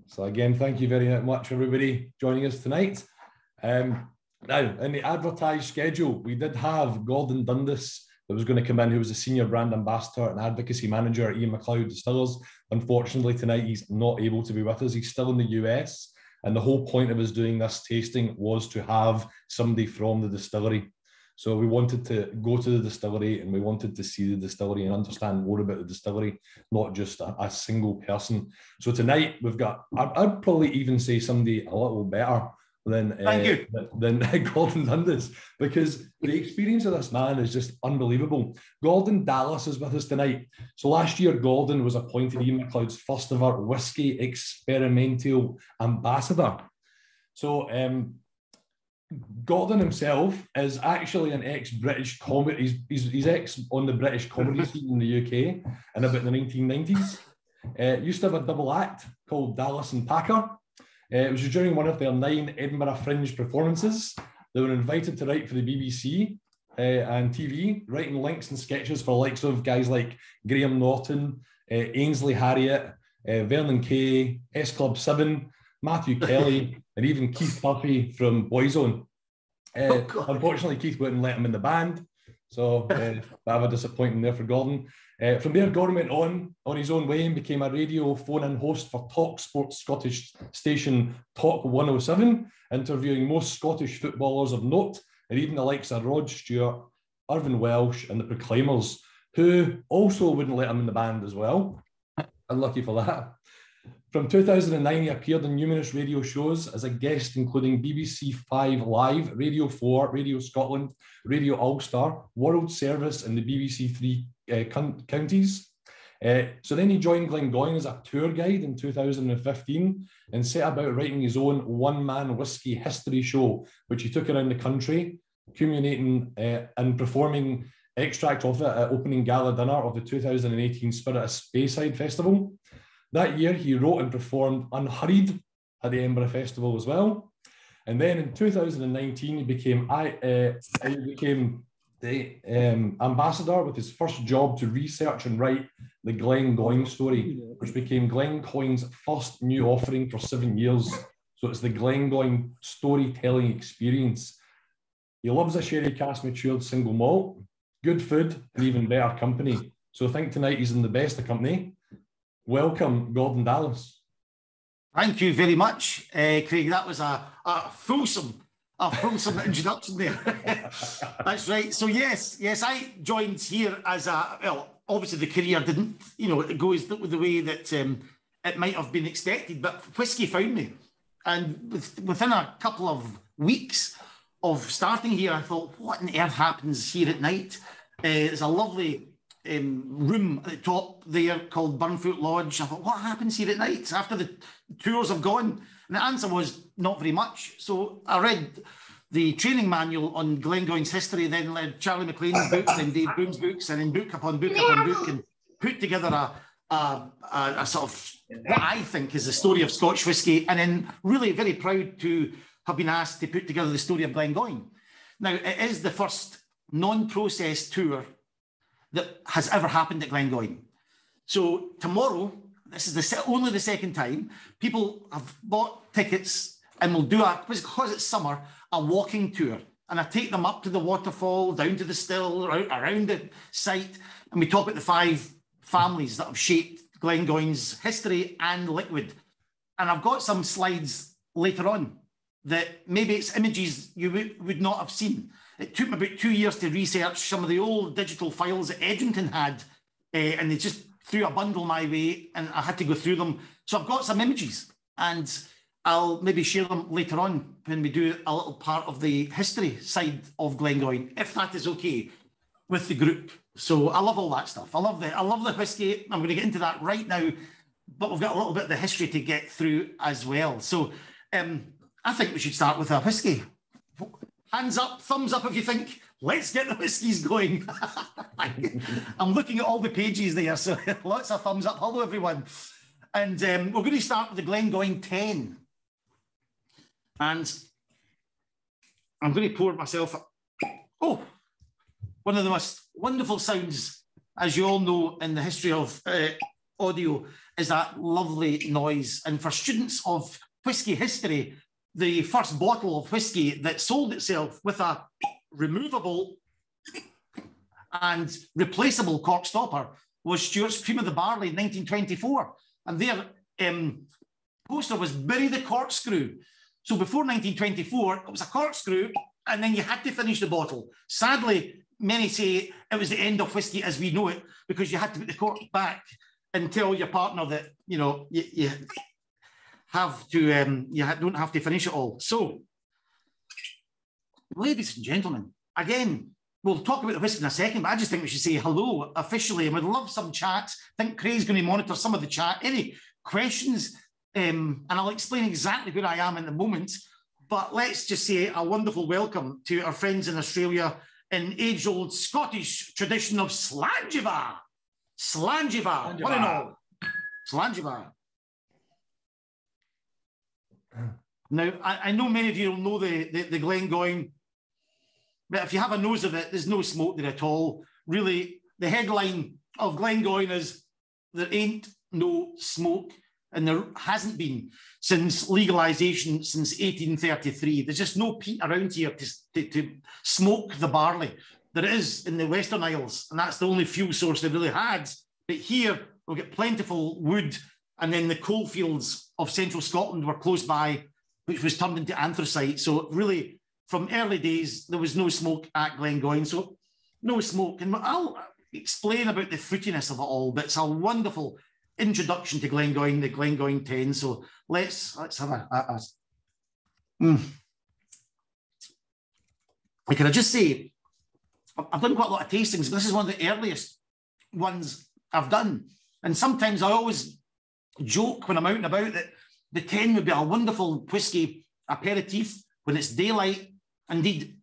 So again, thank you very much, everybody, joining us tonight. Now, in the advertised schedule, we did have Gordon Dundas that was going to come in, who was the Senior Brand Ambassador and Advocacy Manager at Ian MacLeod Distillers. Unfortunately, tonight he's not able to be with us. He's still in the US. And the whole point of us doing this tasting was to have somebody from the distillery. So we wanted to go to the distillery and we wanted to see the distillery and understand more about the distillery, not just a single person. So tonight we've got, I'd probably even say somebody a little better than Gordon Dundas, because the experience of this man is just unbelievable. Gordon Dallas is with us tonight. So last year, Gordon was appointed Ian MacLeod's first ever whiskey experimental ambassador. So Gordon himself is actually an ex-British comedy. He's ex on the British comedy scene in the UK in about the 1990s. Used to have a double act called Dallas and Packer. It was during one of their 9 Edinburgh Fringe performances. They were invited to write for the BBC and TV, writing links and sketches for the likes of guys like Graham Norton, Ainsley Harriott, Vernon Kay, S Club 7, Matthew Kelly, and even Keith Puffy from Boyzone. Unfortunately, Keith wouldn't let him in the band, so bit of a disappointment there for Gordon. From there, Gordon went on his own way and became a radio phone-in host for Talk Sports Scottish station Talk 107, interviewing most Scottish footballers of note, and even the likes of Rod Stewart, Irvin Welsh, and the Proclaimers, who also wouldn't let him in the band as well. Unlucky for that. From 2009, he appeared on numerous radio shows as a guest, including BBC 5 Live, Radio 4, Radio Scotland, Radio Ulster, World Service, and the BBC 3 counties. So then he joined Glengoyne as a tour guide in 2015 and set about writing his own one-man whiskey history show, which he took around the country, culminating and performing extract of it at opening gala dinner of the 2018 Spirit of Speyside Festival. That year, he wrote and performed Unhurried at the Edinburgh Festival as well. And then in 2019, he became the ambassador with his first job to research and write the Glengoyne story, which became Glengoyne's first new offering for 7 years. So it's the Glengoyne storytelling experience. He loves a sherry cask matured single malt, good food, and even better company. So I think tonight he's in the best of company. Welcome, Gordon Dallas. Thank you very much, Craig. That was a fulsome introduction there. That's right. So yes, I joined here as obviously the career didn't, it goes the way that it might have been expected, but whiskey found me. And within a couple of weeks of starting here, I thought, what on earth happens here at night? There's a lovely room at the top there called Burnfoot Lodge. I thought, what happens here at night after the tours have gone? And the answer was not very much. So I read the training manual on Glengoyne's history, then read Charlie McLean's books, then Dave Broom's books, and then book upon book upon book, and put together a sort of what I think is the story of Scotch whisky, and then really very proud to have been asked to put together the story of Glengoyne. Now, it is the first non-processed tour that has ever happened at Glengoyne. So tomorrow, this is only the second time, people have bought tickets and we'll do because it's summer, a walking tour. And I take them up to the waterfall, down to the still, around the site, and we talk about the 5 families that have shaped Glengoyne's history and liquid. And I've got some slides later on that maybe it's images you would not have seen. It took me about 2 years to research some of the old digital files that Edrington had, and they just threw a bundle my way, and I had to go through them. So I've got some images, and I'll maybe share them later on when we do a little part of the history side of Glengoyne, if that is okay with the group. So I love all that stuff. I love the whiskey. I'm going to get into that right now, but we've got a little bit of the history to get through as well. So I think we should start with a whiskey. Hands up, thumbs up if you think, let's get the whiskies going. I'm looking at all the pages there, so lots of thumbs up. Hello, everyone. And we're going to start with the Glengoyne 10. And I'm going to pour myself up. Oh, one of the most wonderful sounds, as you all know, in the history of audio, is that lovely noise. And for students of whisky history, the first bottle of whisky that sold itself with a removable and replaceable cork stopper was Stewart's Cream of the Barley in 1924. And their poster was bury the corkscrew. So before 1924, it was a corkscrew, and then you had to finish the bottle. Sadly, many say it was the end of whisky as we know it, because you had to put the cork back and tell your partner that, you know, you have to, don't have to finish it all. So, ladies and gentlemen, again, we'll talk about the whisky in a second, but I just think we should say hello officially, and we'd love some chat. I think Craig's going to monitor some of the chat. Any questions? And I'll explain exactly where I am in the moment, but let's just say a wonderful welcome to our friends in Australia in age-old Scottish tradition of Slangiva. Slangiva, what in all? Slangiva. Now, I know many of you will know the Glengoyne, but if you have a nose of it, there's no smoke there at all. Really, the headline of Glengoyne is there ain't no smoke, and there hasn't been since legalisation since 1833. There's just no peat around here to smoke the barley. There is in the Western Isles, and that's the only fuel source they really had. But here, we'll get plentiful wood, and then the coalfields of central Scotland were close by, which was turned into anthracite. So really, from early days, there was no smoke at Glengoyne. So no smoke. And I'll explain about the fruitiness of it all, but it's a wonderful introduction to Glengoyne, the Glengoyne 10. So let's have a Can I just say, I've done quite a lot of tastings, but this is one of the earliest ones I've done. And sometimes I always joke when I'm out and about that the 10 would be a wonderful whisky aperitif when it's daylight. Indeed,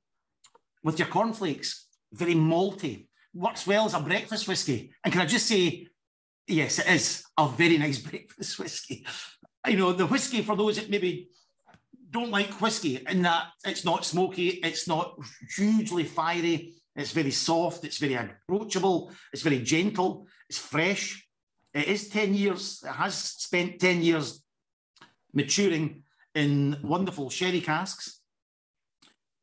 with your cornflakes, very malty, works well as a breakfast whisky. And can I just say, yes, it is a very nice breakfast whisky. You know, the whisky, for those that maybe don't like whisky, in that it's not smoky, it's not hugely fiery, it's very soft, it's very approachable, it's very gentle, it's fresh. It is 10 years, it has spent 10 years maturing in wonderful sherry casks,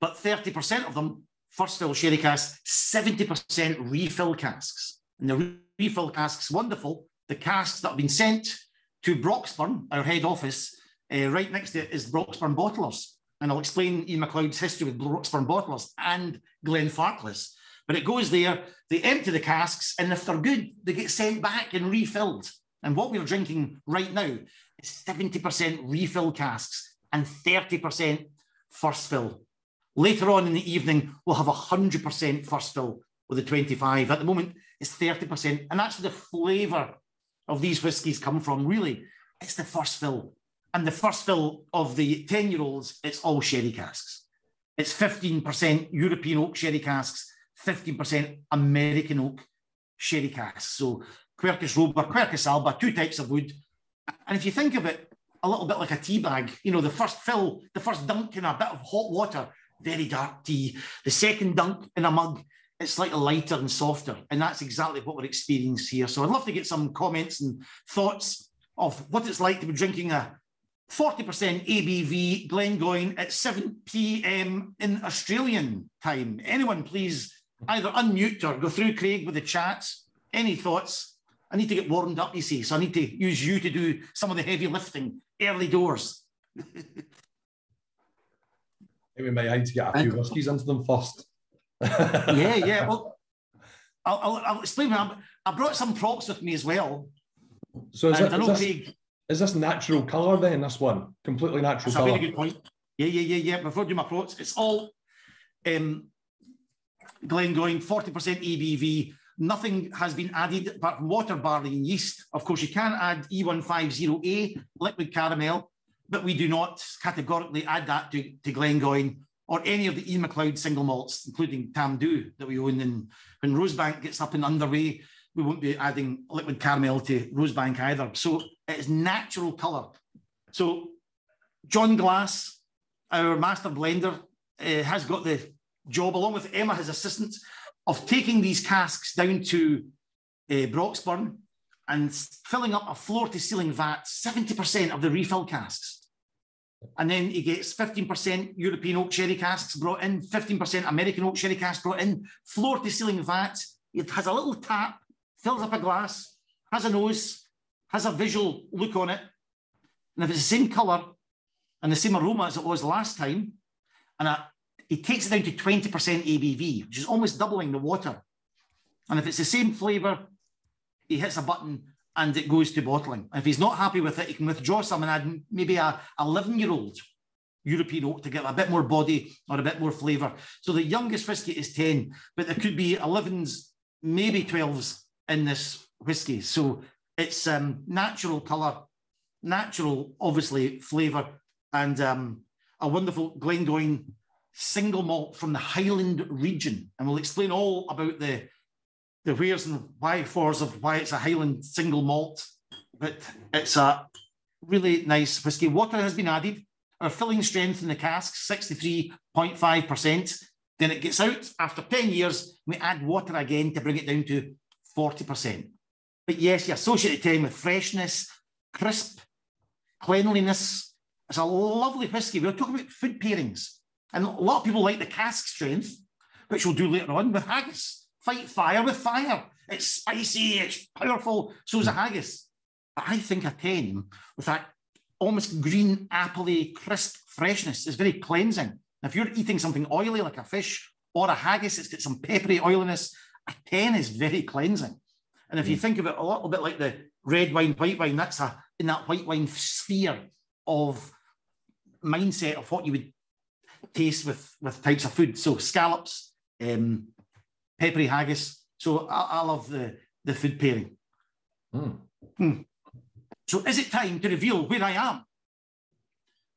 but 30% of them first fill sherry casks, 70% refill casks. And the refill casks, wonderful. The casks that have been sent to Broxburn, our head office, right next to it is Broxburn Bottlers. And I'll explain Ian MacLeod's history with Broxburn Bottlers and Glenfarclas. But it goes there, they empty the casks, and if they're good, they get sent back and refilled. And what we're drinking right now is 70% refill casks and 30% first fill. Later on in the evening, we'll have 100% first fill with the 25. At the moment, it's 30%. And that's where the flavour of these whiskies come from, really. It's the first fill. And the first fill of the 10-year-olds, it's all sherry casks. It's 15% European oak sherry casks, 15% American oak sherry casks. So Quercus robur, Quercus alba, two types of wood. And if you think of it a little bit like a tea bag, you know, the first fill, the first dunk in a bit of hot water, very dark tea. The second dunk in a mug, it's slightly lighter and softer. And that's exactly what we're experiencing here. So I'd love to get some comments and thoughts of what it's like to be drinking a 40% ABV Glengoyne at 7 p.m. in Australian time. Anyone, please either unmute or go through, Craig, with the chats. Any thoughts? I need to get warmed up, you see, so I need to use you to do some of the heavy lifting early doors. Maybe my eye to get a few whiskies into them first. Yeah. Well, I'll explain. I brought some props with me as well. So is this natural colour then, this one? Completely natural colour? That's a very good point. Yeah. Before I do my props, it's all Glengoyne, 40% ABV. Nothing has been added apart from water, barley and yeast. Of course, you can add E150A, liquid caramel, but we do not categorically add that to Glengoyne or any of the Ian MacLeod single malts, including Tamdhu that we own. And when Rosebank gets up and underway, we won't be adding liquid caramel to Rosebank either. So it is natural colour. So John Glass, our master blender, has got the job, along with Emma, his assistant, of taking these casks down to Broxburn and filling up a floor-to-ceiling vat, 70% of the refill casks. And then he gets 15% European oak sherry casks brought in, 15% American oak sherry casks brought in, floor-to-ceiling vat. It has a little tap, fills up a glass, has a nose, has a visual look on it. And if it's the same colour and the same aroma as it was last time, and he takes it down to 20% ABV, which is almost doubling the water. And if it's the same flavour, he hits a button and it goes to bottling. If he's not happy with it, he can withdraw some and add maybe a 11-year-old European oak to get a bit more body or a bit more flavour. So the youngest whisky is 10, but there could be 11s, maybe 12s in this whisky. So it's natural colour, natural, obviously, flavour, and a wonderful Glengoyne single malt from the Highland region. And we'll explain all about the wheres and why-fors of why it's a Highland single malt, but it's a really nice whisky. Water has been added. Our filling strength in the cask, 63.5%. Then it gets out after 10 years. We add water again to bring it down to 40%. But yes, you associate it with freshness, crisp, cleanliness. It's a lovely whisky. We're talking about food pairings. And a lot of people like the cask strength, which we'll do later on with haggis. Fight fire with fire. It's spicy, it's powerful, so is a haggis. But I think a 10 with that almost green, appley, crisp freshness is very cleansing. If you're eating something oily like a fish or a haggis, it's got some peppery oiliness, a 10 is very cleansing. And if you think of it a little bit like the red wine, white wine, that's in that white wine sphere of mindset of what you would taste with types of food. So scallops, peppery haggis. So I love the food pairing. So is it time to reveal where I am?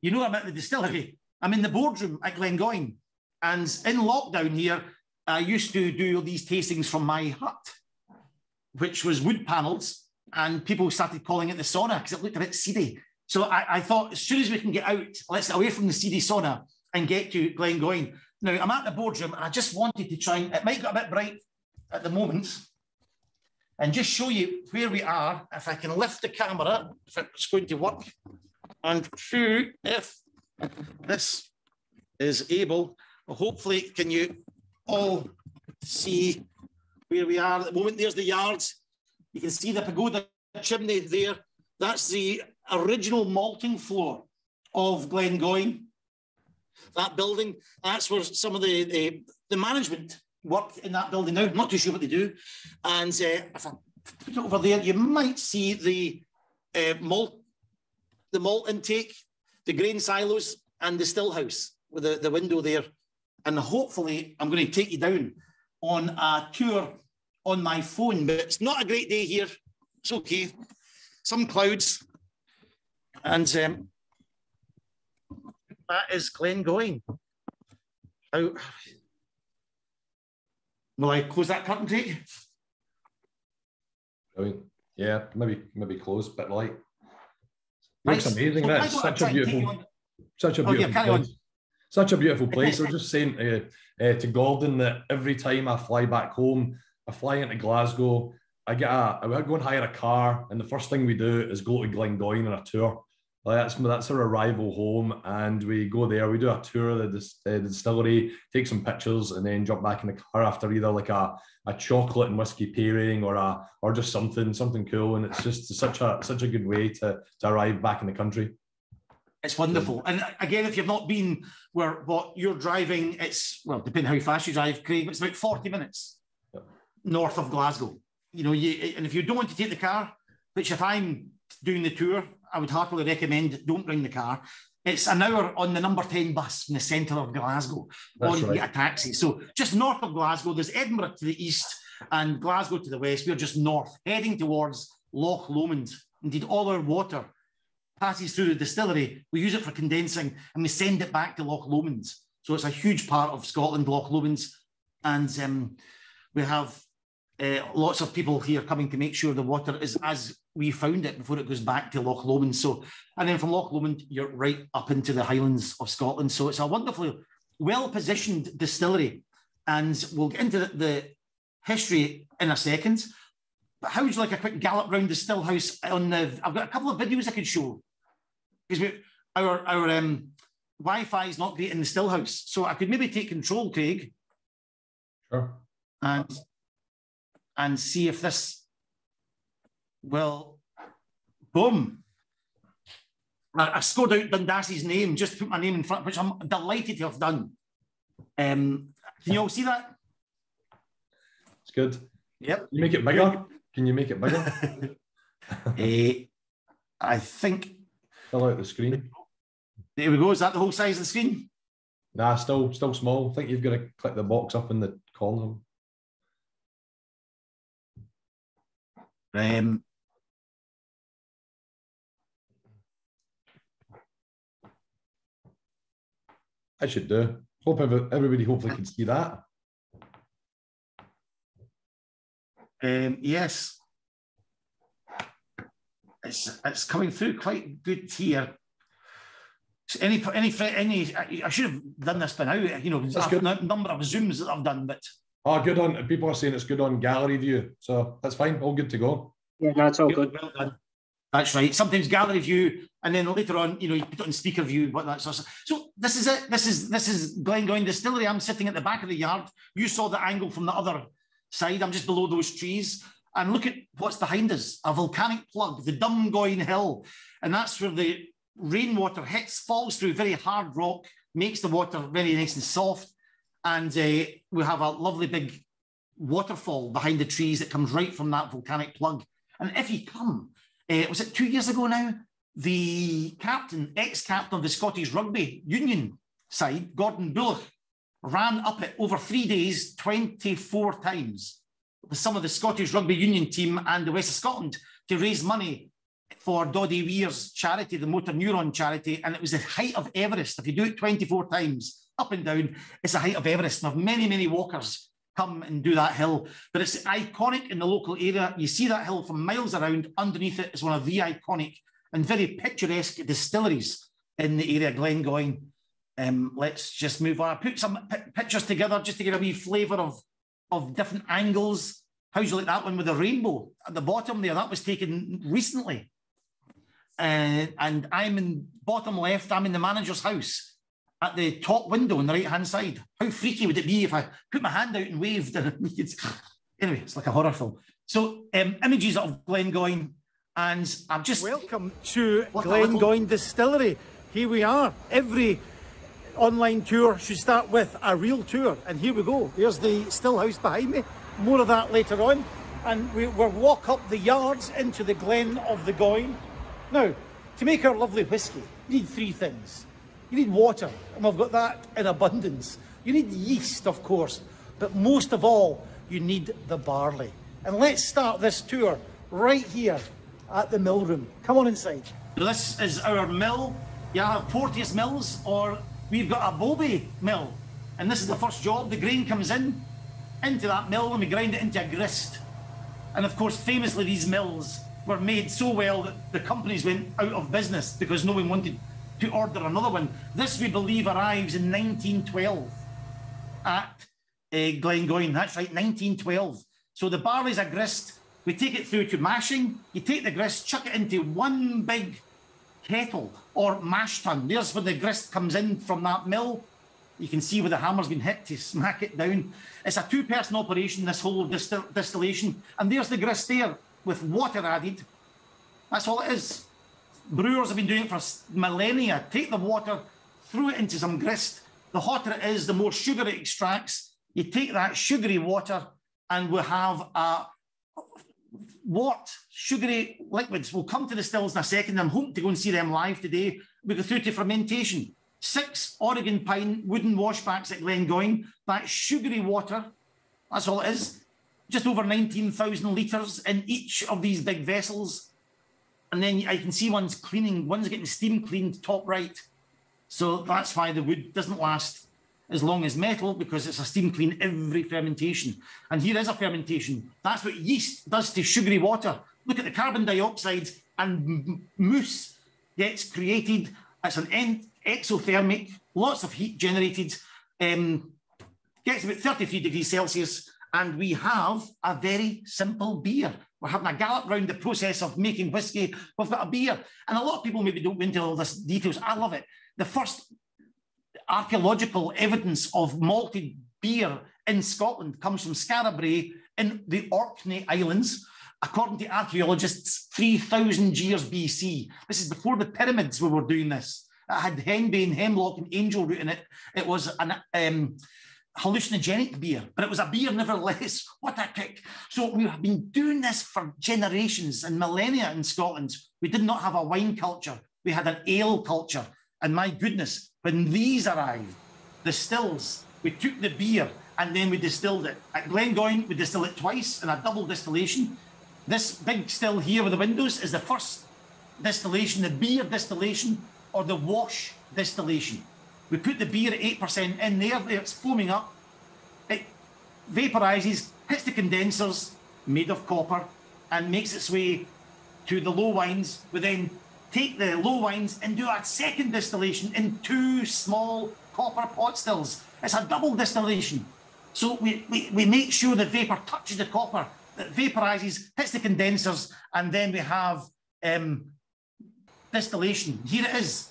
You know, I'm at the distillery. I'm in the boardroom at Glengoyne. And in lockdown here, I used to do these tastings from my hut, which was wood panels. And people started calling it the sauna because it looked a bit seedy. So I thought, as soon as we can get out, let's get away from the seedy sauna and get to Glengoyne. Now, I'm at the boardroom, and I just wanted to try and, it might get a bit bright at the moment, and just show you where we are. If I can lift the camera, if it's going to work, and see if this is able. Well, hopefully, can you all see where we are at the moment? There's the yards. You can see the pagoda chimney there. That's the original malting floor of Glengoyne. That building, that's where some of the management work in that building now. I'm not too sure what they do. And if I put it over there, you might see the malt intake, the grain silos, and the still house with the window there. And hopefully, I'm going to take you down on a tour on my phone. But it's not a great day here. It's okay. Some clouds. And that is Glengoyne. Will I close that curtain, Craig? Brilliant. Yeah, maybe close, bit light. Nice. Looks amazing. That's such a beautiful place. Such a beautiful place. I was just saying to Gordon that every time I fly back home, I fly into Glasgow, I go and hire a car, and the first thing we do is go to Glengoyne on a tour. That's our arrival home, and we go there. We do a tour of the distillery, take some pictures, and then jump back in the car after either like a chocolate and whiskey pairing or just something cool. And it's just such a good way to arrive back in the country. It's wonderful. And again, if you've not been where what you're driving, it's, well, depending how fast you drive, Craig, it's about 40 minutes north of Glasgow. You know, and if you don't want to take the car, which if I'm doing the tour, I would happily recommend don't bring the car. It's an hour on the number 10 bus from the centre of Glasgow, or you can get a taxi. So just north of Glasgow, there's Edinburgh to the east and Glasgow to the west. We're just north, heading towards Loch Lomond. Indeed, all our water passes through the distillery. We use it for condensing and we send it back to Loch Lomond. So it's a huge part of Scotland, Loch Lomond. And we have lots of people here coming to make sure the water is as we found it before it goes back to Loch Lomond. So, and then from Loch Lomond, you're right up into the Highlands of Scotland. So it's a wonderfully well-positioned distillery. And we'll get into the history in a second. But how would you like a quick gallop round the still house? I've got a couple of videos I could show, because our Wi-Fi is not great in the still house, so I could maybe take control, Craig. Sure. And see if this will, boom. I scored out Dundass's name, just put my name in front, which I'm delighted to have done. Can you all see that? It's good. Yep. Can you make it bigger? Can you make it bigger? I think. Fill out the screen. There we go. Is that the whole size of the screen? Nah, still small. I think you've got to click the box up in the corner. I should do. Hope everybody hopefully can see that. Yes. It's coming through quite good here. Any I should have done this by now. You know, a number of Zooms that I've done, but good on. People are saying it's good on gallery view, so that's fine. All good to go. Yeah, no, it's all good. Well done. That's right. Sometimes gallery view, and then later on, you know, you put it on speaker view, what that sort of. So this is it. This is Glengoyne Distillery. I'm sitting at the back of the yard. You saw the angle from the other side. I'm just below those trees, and look at what's behind us. A volcanic plug, the Dumgoyne Hill, and that's where the rainwater hits, falls through very hard rock, makes the water very nice and soft, and we have a lovely big waterfall behind the trees that comes right from that volcanic plug. And if you come, was it 2 years ago now? The ex-captain of the Scottish Rugby Union side, Gordon Bullock, ran up it over 3 days, 24 times with some of the Scottish Rugby Union team and the West of Scotland to raise money for Doddy Weir's charity, the Motor Neuron charity. And it was the height of Everest. If you do it 24 times, up and down, it's the height of Everest. And many, many walkers come and do that hill. But it's iconic in the local area. You see that hill from miles around. Underneath it is one of the iconic and very picturesque distilleries in the area, Glengoyne. Let's just move on. I put some pictures together just to give a wee flavour of different angles. How'd you like that one with the rainbow at the bottom there? That was taken recently. And I'm in bottom left, I'm in the manager's house at the top window on the right-hand side. How freaky would it be if I put my hand out and waved? Anyway, it's like a horror film. So images of Glengoyne, and I'm just... Welcome to Glengoyne Distillery. Here we are. Every online tour should start with a real tour. And here we go. There's the still house behind me. More of that later on. And we'll walk up the yards into the Glen of the Goyne. Now, to make our lovely whiskey, you need three things. You need water, and we've got that in abundance. You need yeast, of course, but most of all, you need the barley. And let's start this tour right here at the mill room. Come on inside. This is our mill. You have Porteous Mills, or we've got a Bobby mill. And this is the first job. The grain comes into that mill, and we grind it into a grist. And of course, famously, these mills were made so well that the companies went out of business because no one wanted to order another one. This, we believe, arrives in 1912 at Glengoyne. That's right, 1912. So the barley's a grist. We take it through to mashing. You take the grist, chuck it into one big kettle or mash tun. There's where the grist comes in from that mill. You can see where the hammer's been hit to smack it down. It's a two-person operation, this whole distillation. And there's the grist there, with water added. That's all it is. Brewers have been doing it for millennia. Take the water, throw it into some grist. The hotter it is, the more sugar it extracts. You take that sugary water, and we have a sugary liquids. We'll come to the stills in a second. I'm hoping to go and see them live today. We go through to fermentation. 6 Oregon pine wooden washbacks at Glengoyne. That sugary water, that's all it is. Just over 19,000 litres in each of these big vessels. And then I can see one's cleaning, one's getting steam cleaned top right. So that's why the wood doesn't last as long as metal, because it's a steam clean every fermentation. And here is a fermentation. That's what yeast does to sugary water. Look at the carbon dioxide, and mousse gets created. It's an exothermic, lots of heat generated, gets about 33 degrees Celsius. And we have a very simple beer. We're having a gallop round the process of making whiskey. We've got a beer. And a lot of people maybe don't go into all this details. I love it. The first archaeological evidence of malted beer in Scotland comes from Scarabray in the Orkney Islands, according to archaeologists, 3,000 years BC. This is before the pyramids we were doing this. It had henbane, hemlock, and angel root in it. It was an hallucinogenic beer, but it was a beer nevertheless. What a kick. So we have been doing this for generations and millennia in Scotland. We did not have a wine culture. We had an ale culture. And my goodness, when these arrived, the stills, we took the beer and then we distilled it. At Glengoyne, we distill it twice in a double distillation. This big still here with the windows is the first distillation, the beer distillation, or the wash distillation. We put the beer at 8% in there, it's foaming up. It vaporizes, hits the condensers, made of copper, and makes its way to the low wines. We then take the low wines and do a second distillation in 2 small copper pot stills. It's a double distillation. So we make sure the vapor touches the copper, that vaporizes, hits the condensers, and then we have distillation. Here it is.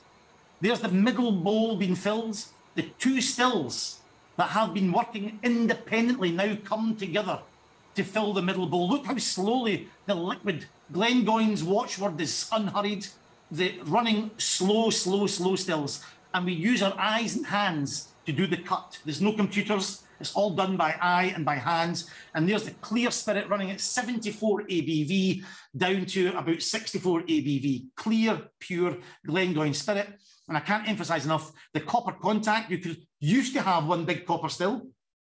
There's the middle bowl being filled. The 2 stills that have been working independently now come together to fill the middle bowl. Look how slowly the liquid, Glengoyne's watchword is unhurried, the running slow, slow, slow stills. And we use our eyes and hands to do the cut. There's no computers. It's all done by eye and by hands. And there's the clear spirit running at 74 ABV down to about 64 ABV. Clear, pure Glengoyne spirit. And I can't emphasize enough the copper contact. You used to have 1 big copper still.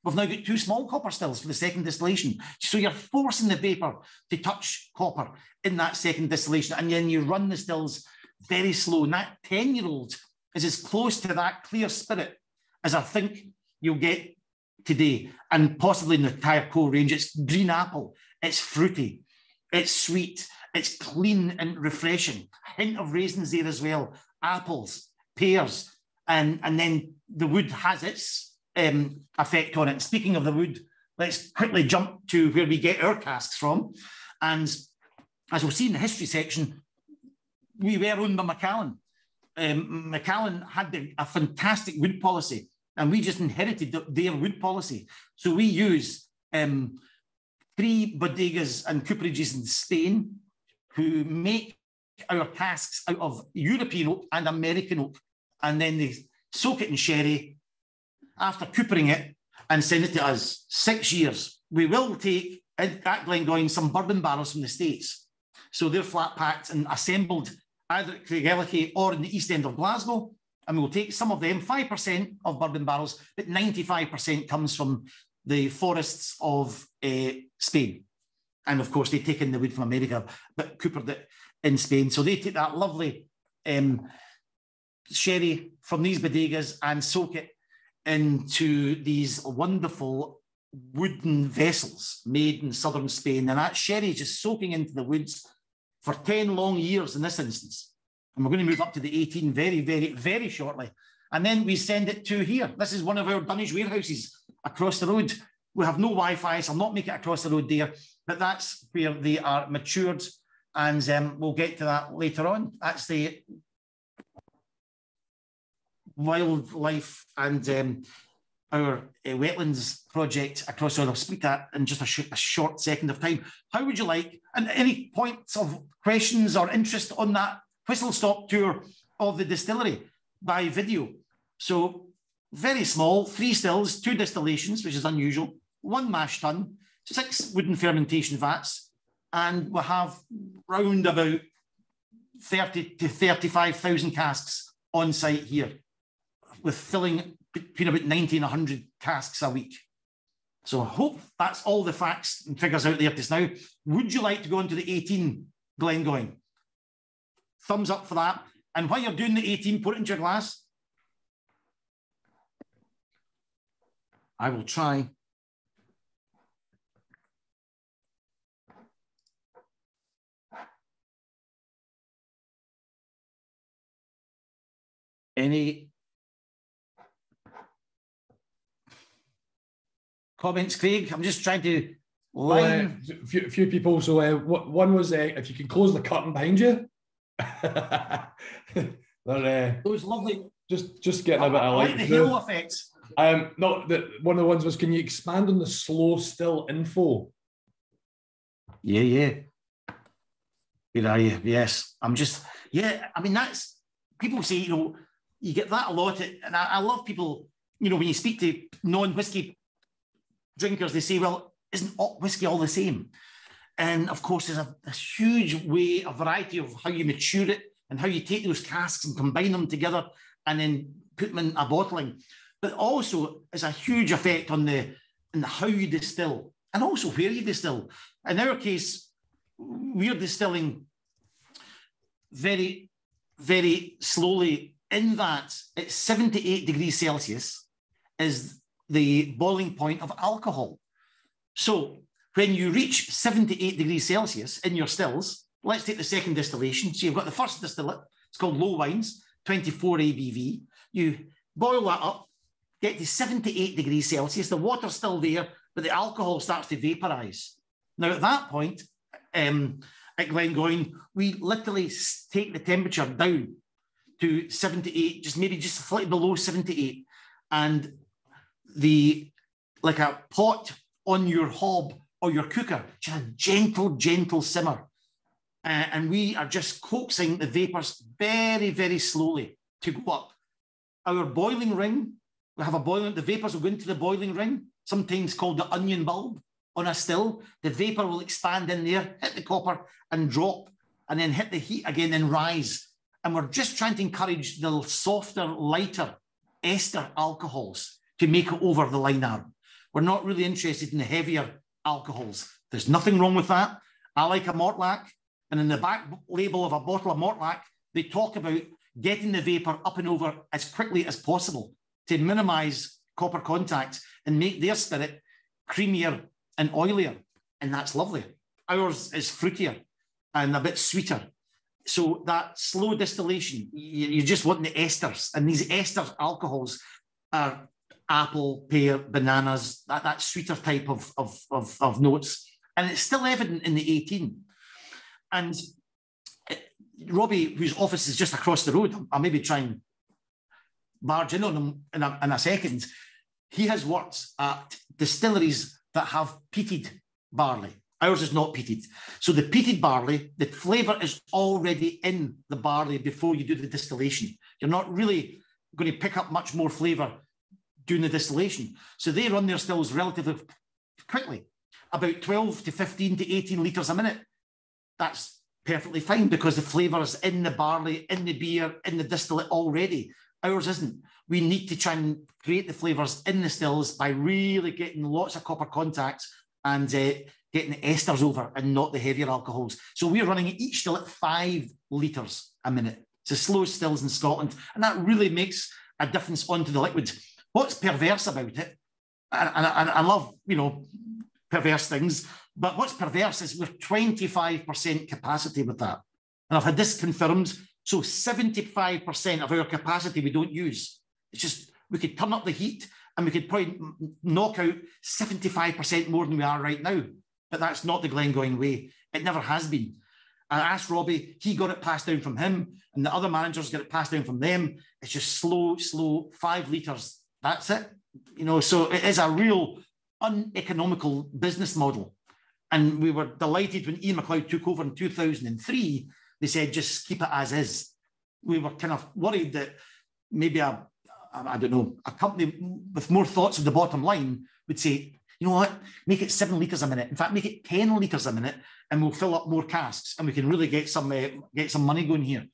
We've now got 2 small copper stills for the second distillation. So you're forcing the vapor to touch copper in that second distillation. And then you run the stills very slow. And that 10-year-old is as close to that clear spirit as I think you'll get today, and possibly in the entire core range. It's green apple, it's fruity, it's sweet, it's clean and refreshing. A hint of raisins there as well, apples, pears, and then the wood has its effect on it. Speaking of the wood, let's quickly jump to where we get our casks from. And as we'll see in the history section, we were owned by Macallan. Macallan had a fantastic wood policy, and we just inherited their wood policy. So we use 3 bodegas and cooperages in Spain who make our casks out of European oak and American oak. And then they soak it in sherry after coopering it and send it to us. 6 years. We will take at Glengoyne some bourbon barrels from the States. So they're flat packed and assembled either at Craigellachie or in the east end of Glasgow. And we will take some of them, 5% of bourbon barrels, but 95% comes from the forests of Spain. And of course, they take in the wood from America, but coopered it in Spain. So they take that lovely sherry from these bodegas and soak it into these wonderful wooden vessels made in southern Spain. And that sherry is just soaking into the woods for 10 long years in this instance. And we're going to move up to the 18 very, very, very shortly. And then we send it to here. This is one of our dunnage warehouses across the road. We have no Wi-Fi, so I'll not make it across the road there, but that's where they are matured. And we'll get to that later on. That's the wildlife and our wetlands project across the road. I'll speak that in just a short second of time. How would you like, and any points of questions or interest on that whistle-stop tour of the distillery by video? So very small, 3 stills, 2 distillations, which is unusual, 1 mash tun, 6 wooden fermentation vats, and we have round about 30 to 35,000 casks on site here, with filling between about 90 and 100 casks a week. So I hope that's all the facts and figures out there just now. Would you like to go into the 18 Glengoyne? Thumbs up for that. And while you're doing the 18, put it into your glass. I will try. Any comments, Craig? I'm just trying to Line. Few people. So one was if you can close the curtain behind you. Those lovely. Just getting a bit of light. Like the halo effect. No, one of the ones was, can you expand on the slow still info? Yeah. Where are you? Yes, I'm just. Yeah, I mean that's people say, you know, you get that a lot, and I love people. You know, when you speak to non-whiskey drinkers, they say, "Well, isn't whiskey all the same?" And of course, there's a huge way, a variety of how you mature it and how you take those casks and combine them together and then put them in a bottling. But also, there's a huge effect on how you distill and also where you distill. In our case, we're distilling very, very slowly, in that it's 78 degrees Celsius is the boiling point of alcohol. So when you reach 78 degrees Celsius in your stills, let's take the second distillation. So you've got the first distillate, it's called low wines, 24 ABV. You boil that up, get to 78 degrees Celsius. The water's still there, but the alcohol starts to vaporize. Now, at that point, at Glengoyne, we literally take the temperature down to 78, maybe just slightly below 78. And like a pot on your hob or your cooker, just a gentle simmer. And we are just coaxing the vapors very, very slowly to go up. Our boiling ring, we have a boiling, the vapors will go into the boiling ring, sometimes called the onion bulb on a still. The vapor will expand in there, hit the copper and drop, and then hit the heat again and rise. And we're just trying to encourage the softer, lighter ester alcohols to make it over the line arm. We're not really interested in the heavier alcohols. There's nothing wrong with that. I like a mortlack, and in the back label of a bottle of mortlack, they talk about getting the vapor up and over as quickly as possible to minimize copper contact and make their spirit creamier and oilier. And that's lovely. Ours is fruitier and a bit sweeter. So that slow distillation, you just want the esters. And these ester alcohols are apple, pear, bananas, that sweeter type of notes. And it's still evident in the 18. And Robbie, whose office is just across the road, I'll maybe try and barge in on him in a second. He has worked at distilleries that have peated barley. Ours is not peated. So the peated barley, the flavour is already in the barley before you do the distillation. You're not really going to pick up much more flavour doing the distillation. So they run their stills relatively quickly, about 12 to 15 to 18 litres a minute. That's perfectly fine because the flavour is in the barley, in the beer, in the distillate already. Ours isn't. We need to try and create the flavours in the stills by really getting lots of copper contacts and getting the esters over and not the heavier alcohols. So we're running each still at 5 litres a minute. It's the slowest stills in Scotland. And that really makes a difference onto the liquid. What's perverse about it, and I love, perverse things, but what's perverse is we're 25% capacity with that. And I've had this confirmed. So 75% of our capacity we don't use. It's just, we could turn up the heat and we could probably knock out 75% more than we are right now. But that's not the Glengoyne way. It never has been. I asked Robbie, he got it passed down from him, and the other managers got it passed down from them. It's just slow, 5 litres. That's it. So it is a real uneconomical business model. And we were delighted when Ian MacLeod took over in 2003. They said, just keep it as is. We were kind of worried that maybe a company with more thoughts of the bottom line would say, you know what, make it 7 litres a minute. In fact, make it 10 litres a minute and we'll fill up more casks and we can really get some money going here.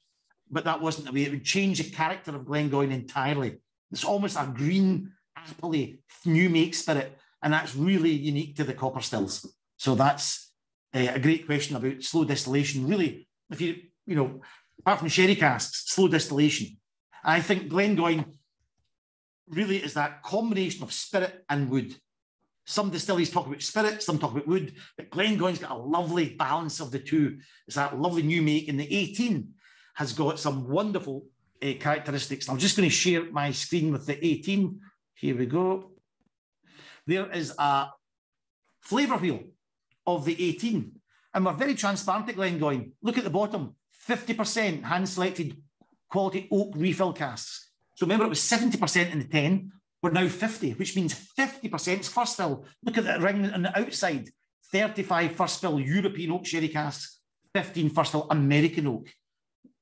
But that wasn't the way. It would change the character of Glengoyne entirely. It's almost a green, appley, new make spirit. And that's really unique to the copper stills. So that's a great question about slow distillation. Really, if apart from sherry casks, slow distillation. I think Glengoyne really is that combination of spirit and wood. Some distilleries talk about spirit, some talk about wood, but Glengoyne's got a lovely balance of the two. It's that lovely new make, and the 18 has got some wonderful characteristics. I'm just going to share my screen with the 18. Here we go. There is a flavour wheel of the 18. And we're very transparent at Glengoyne. Look at the bottom, 50% hand-selected quality oak refill casks. So remember, it was 70% in the 10. We're now 50, which means 50% is first fill. Look at that ring on the outside. 35 first fill European oak sherry casks, 15 first fill American oak.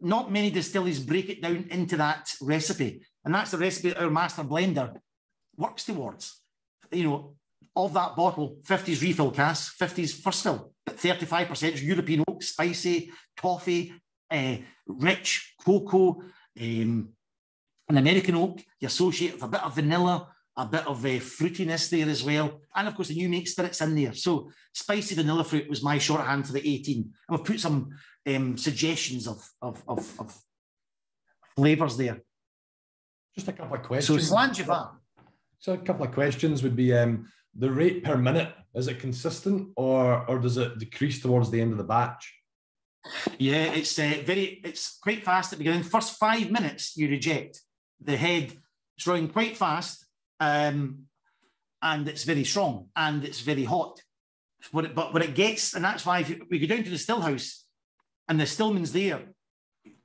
Not many distilleries break it down into that recipe. And that's the recipe that our master blender works towards. You know, of that bottle, 50s refill casks, 50s first fill, but 35% is European oak, spicy, toffee, rich, cocoa, an American oak. You associate with a bit of vanilla, a bit of fruitiness there as well. And of course, the new make spirits in there. So spicy vanilla fruit was my shorthand for the 18. And we've put some suggestions of flavours there. Just a couple of questions. So Slangevat. So a couple of questions would be the rate per minute. Is it consistent or does it decrease towards the end of the batch? Yeah, it's quite fast at the beginning. First 5 minutes you reject. The head is running quite fast, and it's very strong and it's very hot. But when it gets, and that's why if we go down to the still house and the stillman's there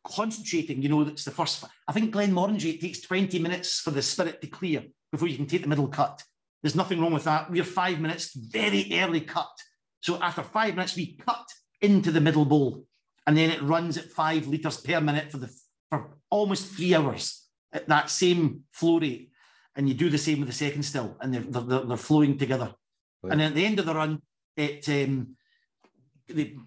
concentrating, you know, that's the first. I think Glenmorangie, it takes 20 minutes for the spirit to clear before you can take the middle cut. There's nothing wrong with that. We're 5 minutes, very early cut. So after 5 minutes, we cut into the middle bowl, and then it runs at 5 litres per minute for almost 3 hours at that same flow rate. And you do the same with the second still, and they're flowing together. Right. And then at the end of the run, they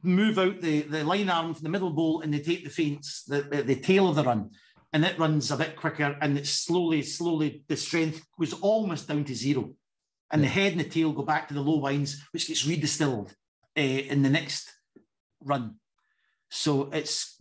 move out the line arm from the middle bowl, and they take the feints, the tail of the run, and it runs a bit quicker, and it's slowly, the strength goes almost down to 0. And the head and the tail go back to the low wines, which gets redistilled in the next run. So it's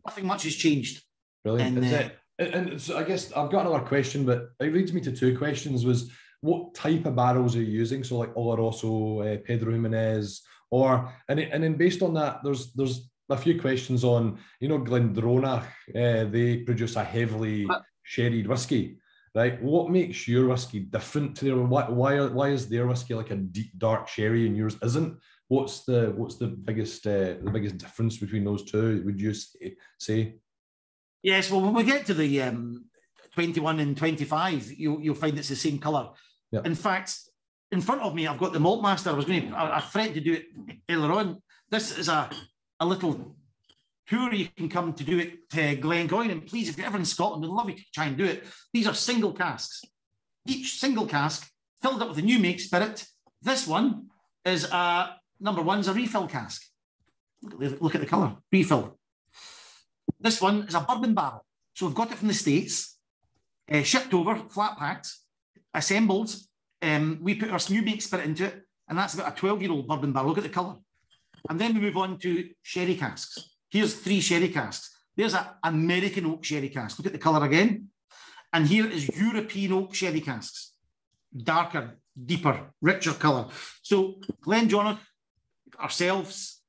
nothing much has changed. Brilliant. And so I guess I've got another question, but it leads me to 2 questions. Was what type of barrels are you using? So like Oloroso, Pedro Jimenez, and then based on that, there's a few questions on, you know, Glendronach. They produce a heavily sherried whiskey, right? What makes your whiskey different to their? Why is their whiskey like a deep dark sherry and yours isn't? What's the biggest difference between those two? Would you say? Yes, well, when we get to the 21 and 25, you'll find it's the same colour. Yep. In fact, in front of me, I've got the Malt Master. I threatened to do it earlier on. This is a little tour you can come to do it to Glengoyne. And please, if you're ever in Scotland, we'd love you to try and do it. These are single casks. Each single cask filled up with a new make spirit. This one is number 1's a refill cask. Look at the colour, refill. This one is a bourbon barrel. So we've got it from the States, shipped over, flat packed, assembled. We put our new make spirit into it, and that's about a 12-year-old bourbon barrel. Look at the colour. And then we move on to sherry casks. Here's 3 sherry casks. There's an American oak sherry cask. Look at the colour again. And here is European oak sherry casks. Darker, deeper, richer colour. So Glendronach, ourselves,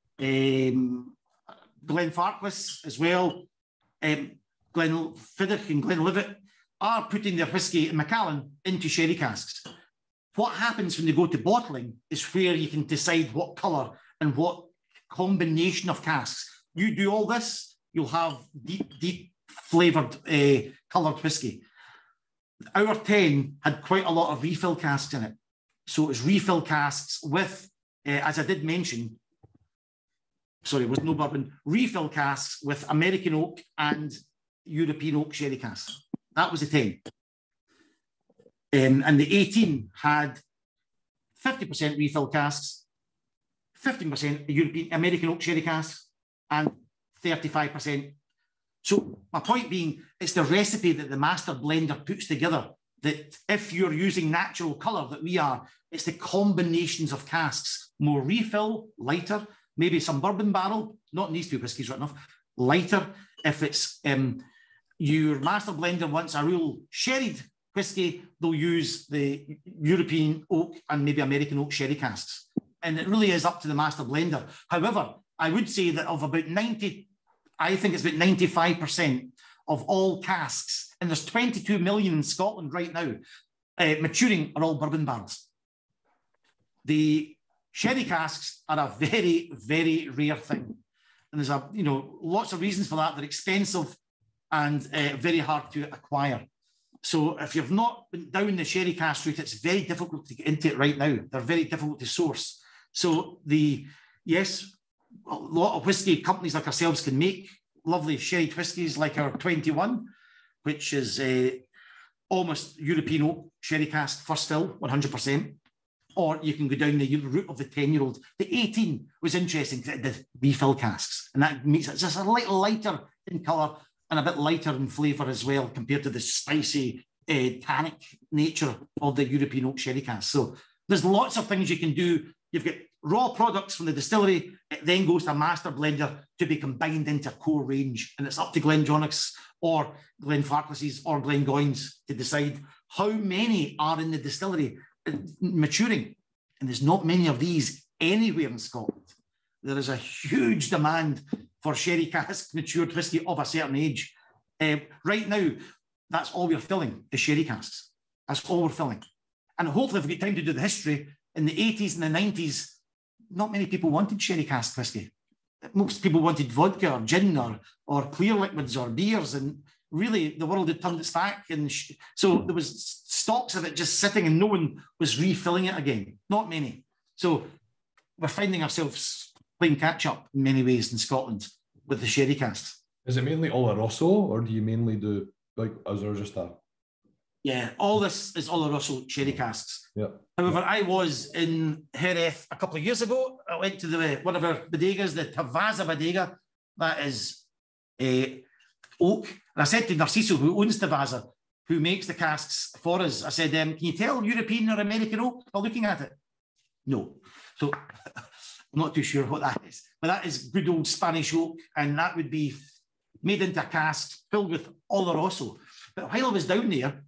Glenfarclas as well, Glenfiddich and Glenlivet are putting their whiskey in Macallan into sherry casks. What happens when they go to bottling is where you can decide what colour and what combination of casks. You do all this, you'll have deep flavoured coloured whiskey. Our 10 had quite a lot of refill casks in it. So it was refill casks with, as I did mention, sorry, it was no bourbon, refill casks with American oak and European oak sherry casks. That was the 10. And the 18 had 50% refill casks, 15% European American oak sherry casks, and 35%. So my point being, it's the recipe that the master blender puts together, that if you're using natural colour that we are, it's the combinations of casks, more refill, lighter, maybe some bourbon barrel, not in these 2 whiskies right enough, lighter. If it's your master blender wants a real sherried whiskey, they'll use the European oak and maybe American oak sherry casks. And it really is up to the master blender. However, I would say that of about 90, I think it's about 95% of all casks, and there's 22 million in Scotland right now, maturing are all bourbon barrels. The sherry casks are a very, very rare thing. And there's lots of reasons for that. They're expensive and very hard to acquire. So if you've not been down the sherry cask route, it's very difficult to get into it right now. They're very difficult to source. So yes, a lot of whiskey companies like ourselves can make lovely sherry whiskies like our 21, which is almost European oak sherry cask first fill, 100%. Or you can go down the route of the 10-year-old. The 18 was interesting because it did refill casks, and that makes it just a little lighter in colour and a bit lighter in flavour as well compared to the spicy, tannic nature of the European oak sherry cask. So there's lots of things you can do. You've got raw products from the distillery. It then goes to a master blender to be combined into a core range, and it's up to Glendronach's or Glenfarclas's or Glengoyne's to decide how many are in the distillery maturing. And there's not many of these anywhere in Scotland. There is a huge demand for sherry cask matured whiskey of a certain age. Right now, that's all we're filling is sherry casks. That's all we're filling. And hopefully if we get time to do the history, in the 80s and the 90s, not many people wanted sherry cask whiskey. Most people wanted vodka or gin or clear liquids or beers, and really the world had turned its back, and so there was stocks of it just sitting and no one was refilling it again. Not many. So we're finding ourselves playing catch up in many ways in Scotland with the sherry casks. Is it mainly Oloroso, or do you mainly do, like, is there just a... Yeah, all this is Oloroso sherry casks. Yeah. However, I was in Jerez a couple of years ago. I went to one of our bodegas, the Tavaza bodega. That is oak. And I said to Narciso, who owns Tavaza, who makes the casks for us, I said, can you tell European or American oak by looking at it? No. So I'm not too sure what that is. But that is good old Spanish oak, and that would be made into a cask filled with Oloroso. But while I was down there,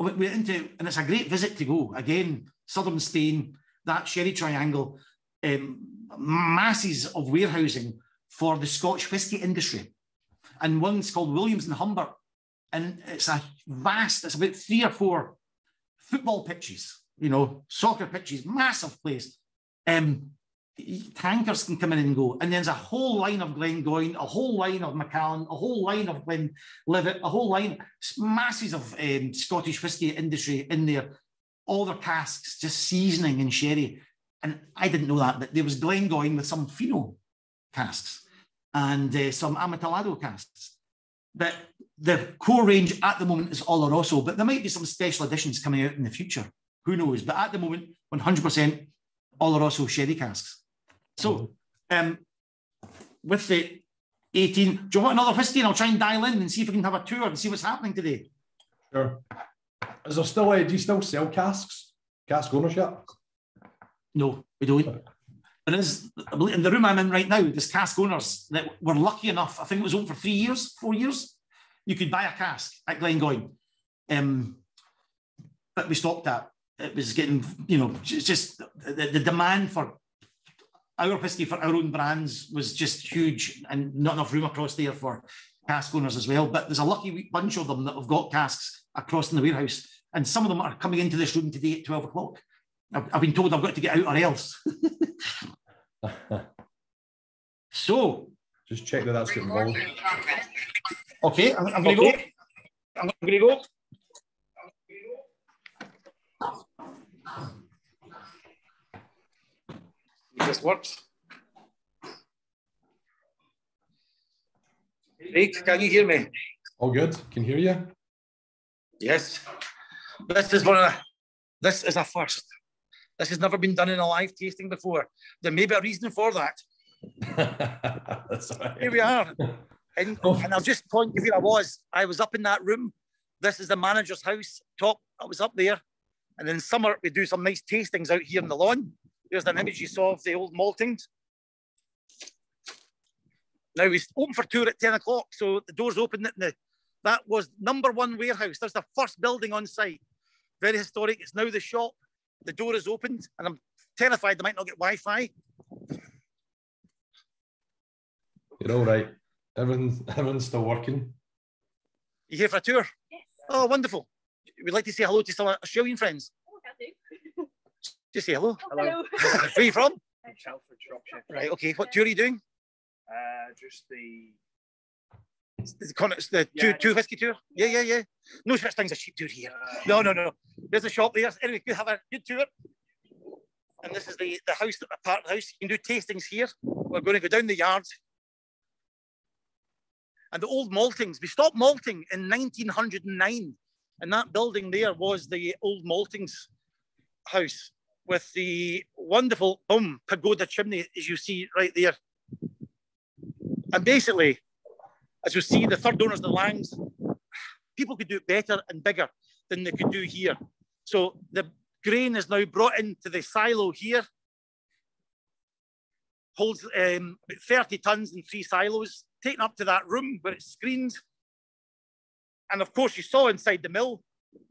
I went into, and it's a great visit to go. Again, southern Spain, that Sherry Triangle, masses of warehousing for the Scotch whisky industry. And one's called Williams and Humbert. And it's a vast, it's about 3 or 4 football pitches, soccer pitches, massive place. Tankers can come in and go. And there's a whole line of Glengoyne, a whole line of Macallan, a whole line of Glenlivet, a whole line, masses of Scottish whisky industry in there, all their casks, just seasoning in sherry. And I didn't know that, but there was Glengoyne with some Fino casks and some Amontillado casks. But the core range at the moment is Oloroso, but there might be some special editions coming out in the future. Who knows? But at the moment, 100% Oloroso sherry casks. So, with the 18, do you want another whiskey? And I'll try and dial in and see if we can have a tour and see what's happening today. Sure. Is there still, do you still sell casks? Cask ownership? No, we don't. There is, in the room I'm in right now, there's cask owners that were lucky enough, I think it was open for 3 years, 4 years. You could buy a cask at Glengoyne. But we stopped that. It was getting, it's just the demand for our whiskey for our own brands was just huge, and not enough room across there for cask owners as well. But there's a lucky bunch of them that have got casks across in the warehouse, and some of them are coming into this room today at 12 o'clock. I've been told I've got to get out or else. So, just check that that's getting involved. Okay, I'm going to go. I'm going to go. This works. Rick, can you hear me? All good. Can hear you. Yes. This is a first. This has never been done in a live tasting before. There may be a reason for that. That's right. Here we are. And I'll just point you where I was. I was up in that room. This is the manager's house. Top, I was up there. And in summer, we do some nice tastings out here in the lawn. There's an image you saw of the old maltings. Now, we open for tour at 10 o'clock, so the doors open. That was #1 warehouse. That's the first building on site. Very historic. It's now the shop. The door is opened, and I'm terrified they might not get Wi-Fi. You're all right. Everyone's still working. You here for a tour? Yes. Oh, wonderful. We'd like to say hello to some Australian friends. Oh, I do. Just say hello. Hello. Where are you from? Chelford, Shropshire. Right, okay. What tour are you doing? Just The two whiskey tour? Yeah. No such thing as a cheap tour here. No. There's a shop there. Anyway, you have a good tour. And this is the house, part of the house. You can do tastings here. We're going to go down the yard. And the old maltings. We stopped malting in 1909. And that building there was the old maltings house with the wonderful pagoda chimney, as you see right there. And basically, as you see, the third owners of the Langs, people could do it better and bigger than they could do here. So the grain is now brought into the silo here, holds 30 tons in 3 silos, taken up to that room where it's screened. And of course, you saw inside the mill,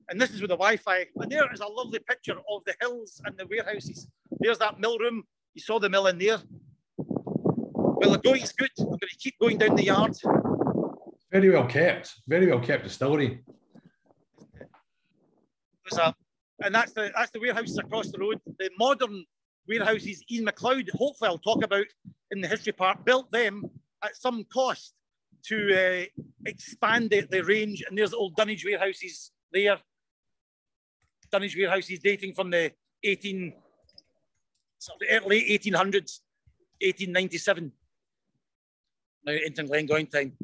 and this is with the Wi-Fi. And there is a lovely picture of the hills and the warehouses. There's that mill room. You saw the mill in there. Well, the going's good. I'm going to keep going down the yard. Very well kept distillery. And that's the warehouses across the road. The modern warehouses Ian MacLeod, hopefully I'll talk about in the history part, built them at some cost to expand the range. And there's the old dunnage warehouses there. Dunnage warehouses dating from the late 1800s, 1897. Now into Glengoyne time.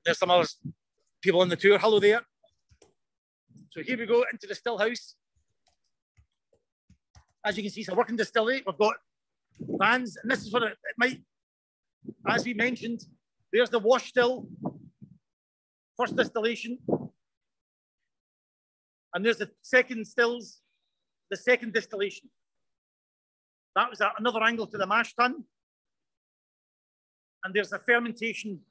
There's some other people on the tour. Hello there. So here we go into the still house. As you can see, it's a working distillery. We've got vans, and this is what it might, as we mentioned, there's the wash still, first distillation. And there's the second stills, the second distillation. That was another angle to the mash tun. And there's a fermentation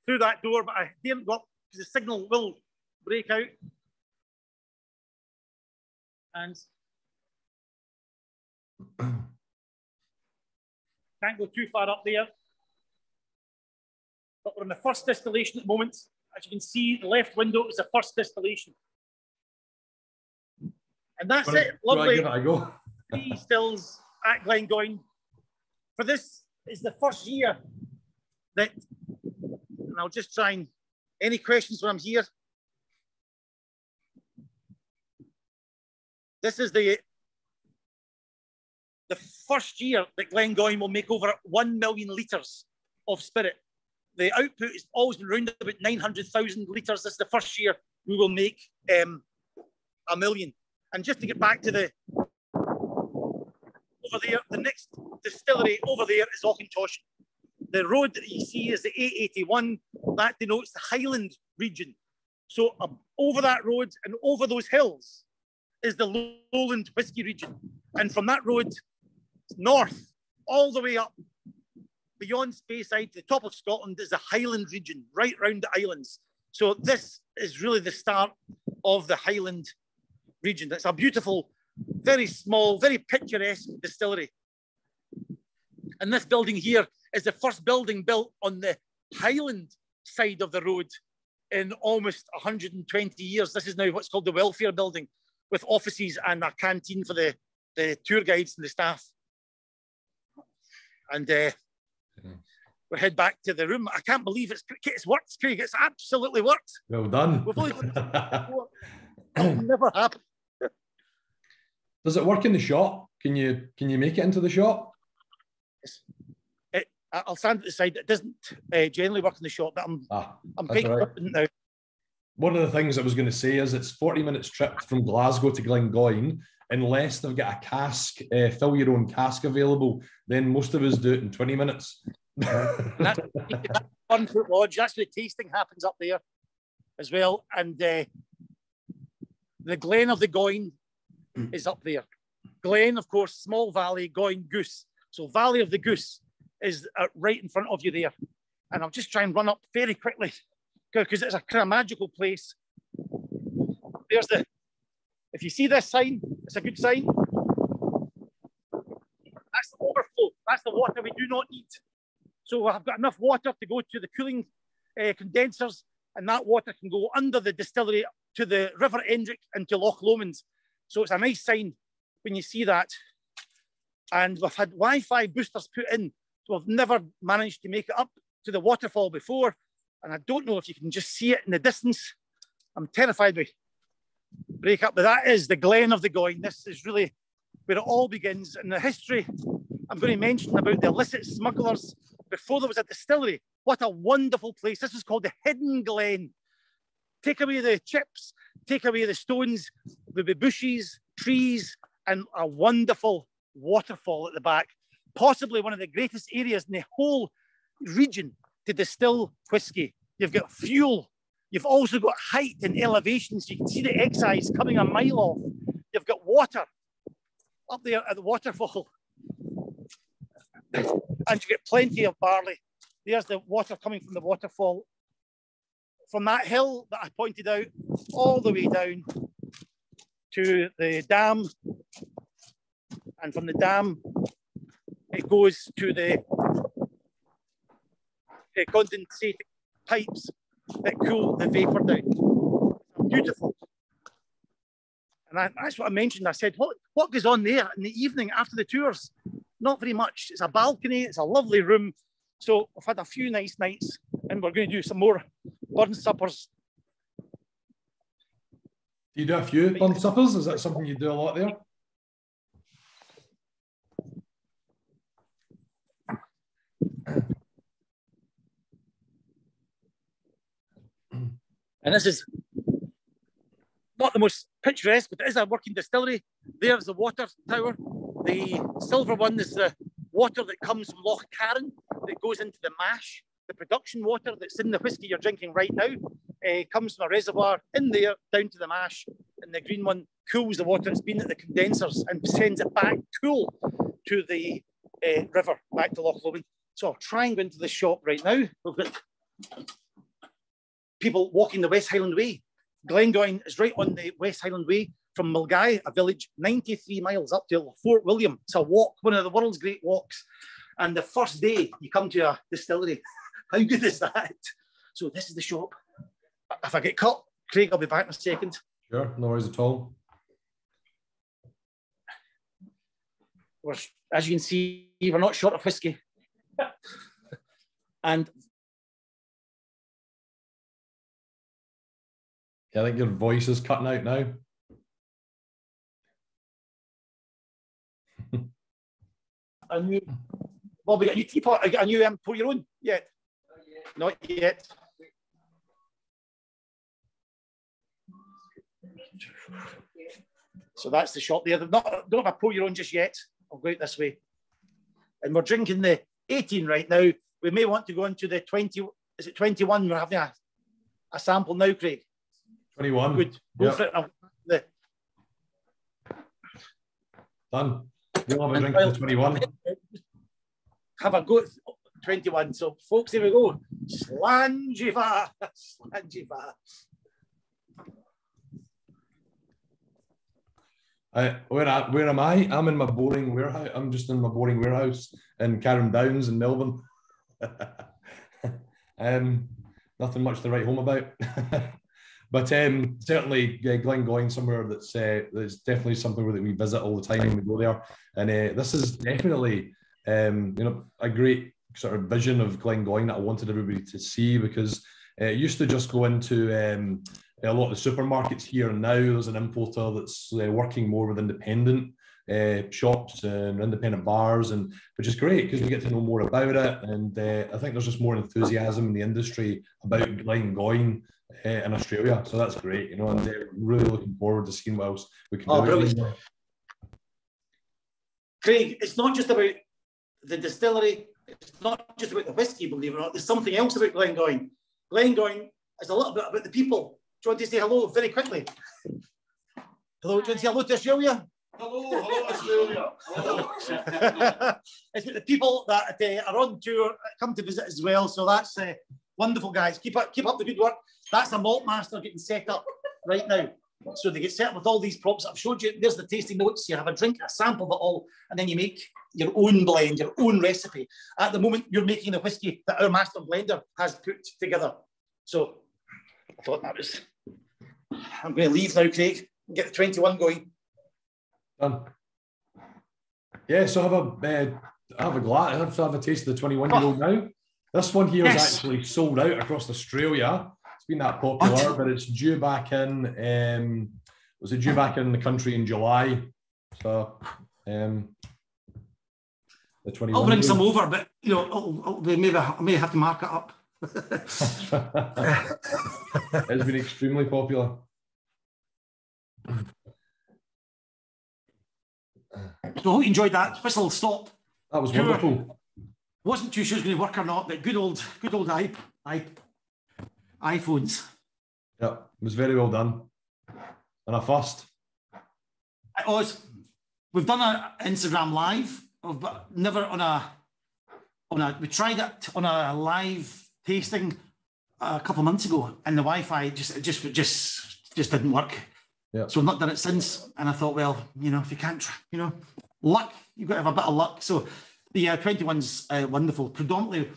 through that door, but I didn't go up because the signal will break out. And can't go too far up there. But we're in the first distillation at the moment. As you can see, the left window is the first distillation. And that's it. Lovely. Give it a go. 3 stills at Glengoyne. For this is the first year that, and I'll just try and, any questions when I'm here? This is the first year that Glengoyne will make over 1 million litres of spirit. The output has always been around about 900,000 litres. This is the first year we will make 1 million. And just to get back to the, over there, the next distillery over there is Auchentoshan. The road that you see is the A81. That denotes the Highland region. So over that road and over those hills is the Lowland whisky region. And from that road north, all the way up, beyond Speyside to the top of Scotland is the Highland region, right round the islands. So this is really the start of the Highland region. It's a beautiful, very small, very picturesque distillery. And this building here is the first building built on the Highland side of the road in almost 120 years. This is now what's called the welfare building, with offices and a canteen for the tour guides and the staff. And we'll head back to the room. I can't believe it's worked, Craig. It's absolutely worked. Well done. We've only done this before. It'll never happen. Does it work in the shop? Can you make it into the shop? I'll stand at the side. It doesn't generally work in the shop, but I'm quite confident now. One of the things I was going to say is it's 40 minutes trip from Glasgow to Glengoyne. Unless they've got a cask, fill your own cask available, then most of us do it in 20 minutes. That's Burnfoot Lodge. That's where the tasting happens up there as well. And the Glen of the Goyne is up there. Glen, of course, small valley, Goyne, Goose. So Valley of the Goose is right in front of you there. And I'll just try and run up very quickly because it's a kind of magical place. There's if you see this sign, it's a good sign. That's the overflow. That's the water we do not need. So I've got enough water to go to the cooling condensers, and that water can go under the distillery to the River Endrick and to Loch Lomond. So it's a nice sign when you see that. And we've had Wi-Fi boosters put in. So we've never managed to make it up to the waterfall before. And I don't know if you can just see it in the distance. I'm terrified we break up, but that is the Glen of the Goyne. This is really where it all begins. And the history I'm going to mention about the illicit smugglers before there was a distillery. What a wonderful place. This is called the Hidden Glen. Take away the chips, take away the stones, there'll be bushes, trees, and a wonderful waterfall at the back. Possibly one of the greatest areas in the whole region to distill whiskey. You've got fuel. You've also got height and elevation, so you can see the excise coming a mile off. You've got water up there at the waterfall. And you get plenty of barley. There's the water coming from the waterfall. From that hill that I pointed out, all the way down to the dam. And from the dam, it goes to the condensating pipes that cool the vapour down. Beautiful. And that's what I mentioned. I said, what goes on there in the evening after the tours? Not very much. It's a balcony. It's a lovely room. So we've had a few nice nights and we're going to do some more burn suppers. Do you do a few burn suppers? Is that something you do a lot there? And this is not the most picturesque, but it is a working distillery. There's the water tower. The silver one is the water that comes from Loch Carron that goes into the mash. The production water that's in the whiskey you're drinking right now comes from a reservoir in there down to the mash. And the green one cools the water. It's been at the condensers and sends it back cool to the river, back to Loch Lowland. So I'll try and go into the shop right now. We've got people walking the West Highland Way. Glengoyne is right on the West Highland Way from Milngavie, a village 93 miles up to Fort William. It's a walk, one of the world's great walks. And the first day you come to a distillery, how good is that? So this is the shop. If I get cut, Craig, I'll be back in a second. Sure, no worries at all. As you can see, we're not short of whiskey. And I think your voice is cutting out now. A new, well, we got a new teapot. I got a new pour your own yet? Not yet. So that's the shop there. Don't have a pour your own just yet. I'll go out this way. And we're drinking the 18 right now. We may want to go into the 20. Is it 21? We're having a sample now, Craig. 21. Good. Go for it. Done. We'll have a drink of the 21. Have a go at 21. So, folks, here we go. Slangiva. Slangiva. Where am I? I'm in my boring warehouse. I'm just in my boring warehouse in Carrum Downs in Melbourne. Nothing much to write home about. But certainly Glengoyne, somewhere that's definitely something that we visit all the time when we go there. And this is definitely a great sort of vision of Glengoyne that I wanted everybody to see, because it used to just go into a lot of the supermarkets here, and now there's an importer that's working more with independent shops and independent bars, and which is great because we get to know more about it. And I think there's just more enthusiasm in the industry about Glengoyne in Australia, so that's great, and really looking forward to seeing what else we can do. Brilliant. Craig, it's not just about the distillery, it's not just about the whiskey, believe it or not. There's something else about Glengoyne. Glengoyne is a little bit about the people. Do you want to say hello very quickly? Hello, do you want to say hello to Australia? Hello, Australia. Hello. It's about the people that are on tour, come to visit as well. So that's wonderful, guys. Keep up the good work. That's a malt master getting set up right now. So they get set up with all these props I've showed you. There's the tasting notes. You have a drink, a sample of it all, and then you make your own blend, your own recipe. At the moment, you're making the whiskey that our master blender has put together. So I thought that was... I'm going to leave now, Craig, and get the 21 going. Done. Yeah, so I have a glass. I have a taste of the 21-year-old now. This one here is actually sold out across Australia. It's been that popular, but it's due back in. Was it due back in the country in July? So, the 21. I'll bring some over, but you know, I may have to mark it up. It's been extremely popular. So I hope you enjoyed that. Whistle stop. That was wonderful. Wasn't too sure it was going to work or not, but good old iPhones. Yeah, it was very well done. And a first. It was. We've done an Instagram live, but never on a. We tried it on a live tasting a couple of months ago, and the Wi-Fi just didn't work. Yeah. So I've not done it since, and I thought, well, you know, if you can't, you know, luck, you've got to have a bit of luck. So the 21's wonderful, predominantly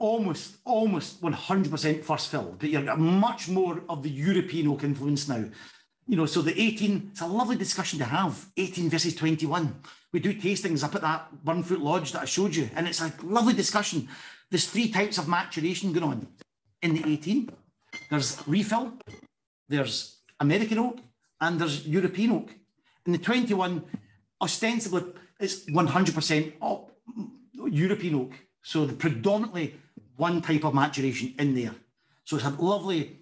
almost 100% first fill, but you've got much more of the European oak influence now. You know, so the 18, it's a lovely discussion to have, 18 versus 21. We do tastings up at that Burnfoot Lodge that I showed you, and it's a lovely discussion. There's 3 types of maturation going on in the 18. There's refill, there's American oak, and there's European oak. In the 21, ostensibly, it's 100% European oak. So the predominantly one type of maturation in there. So it's a lovely,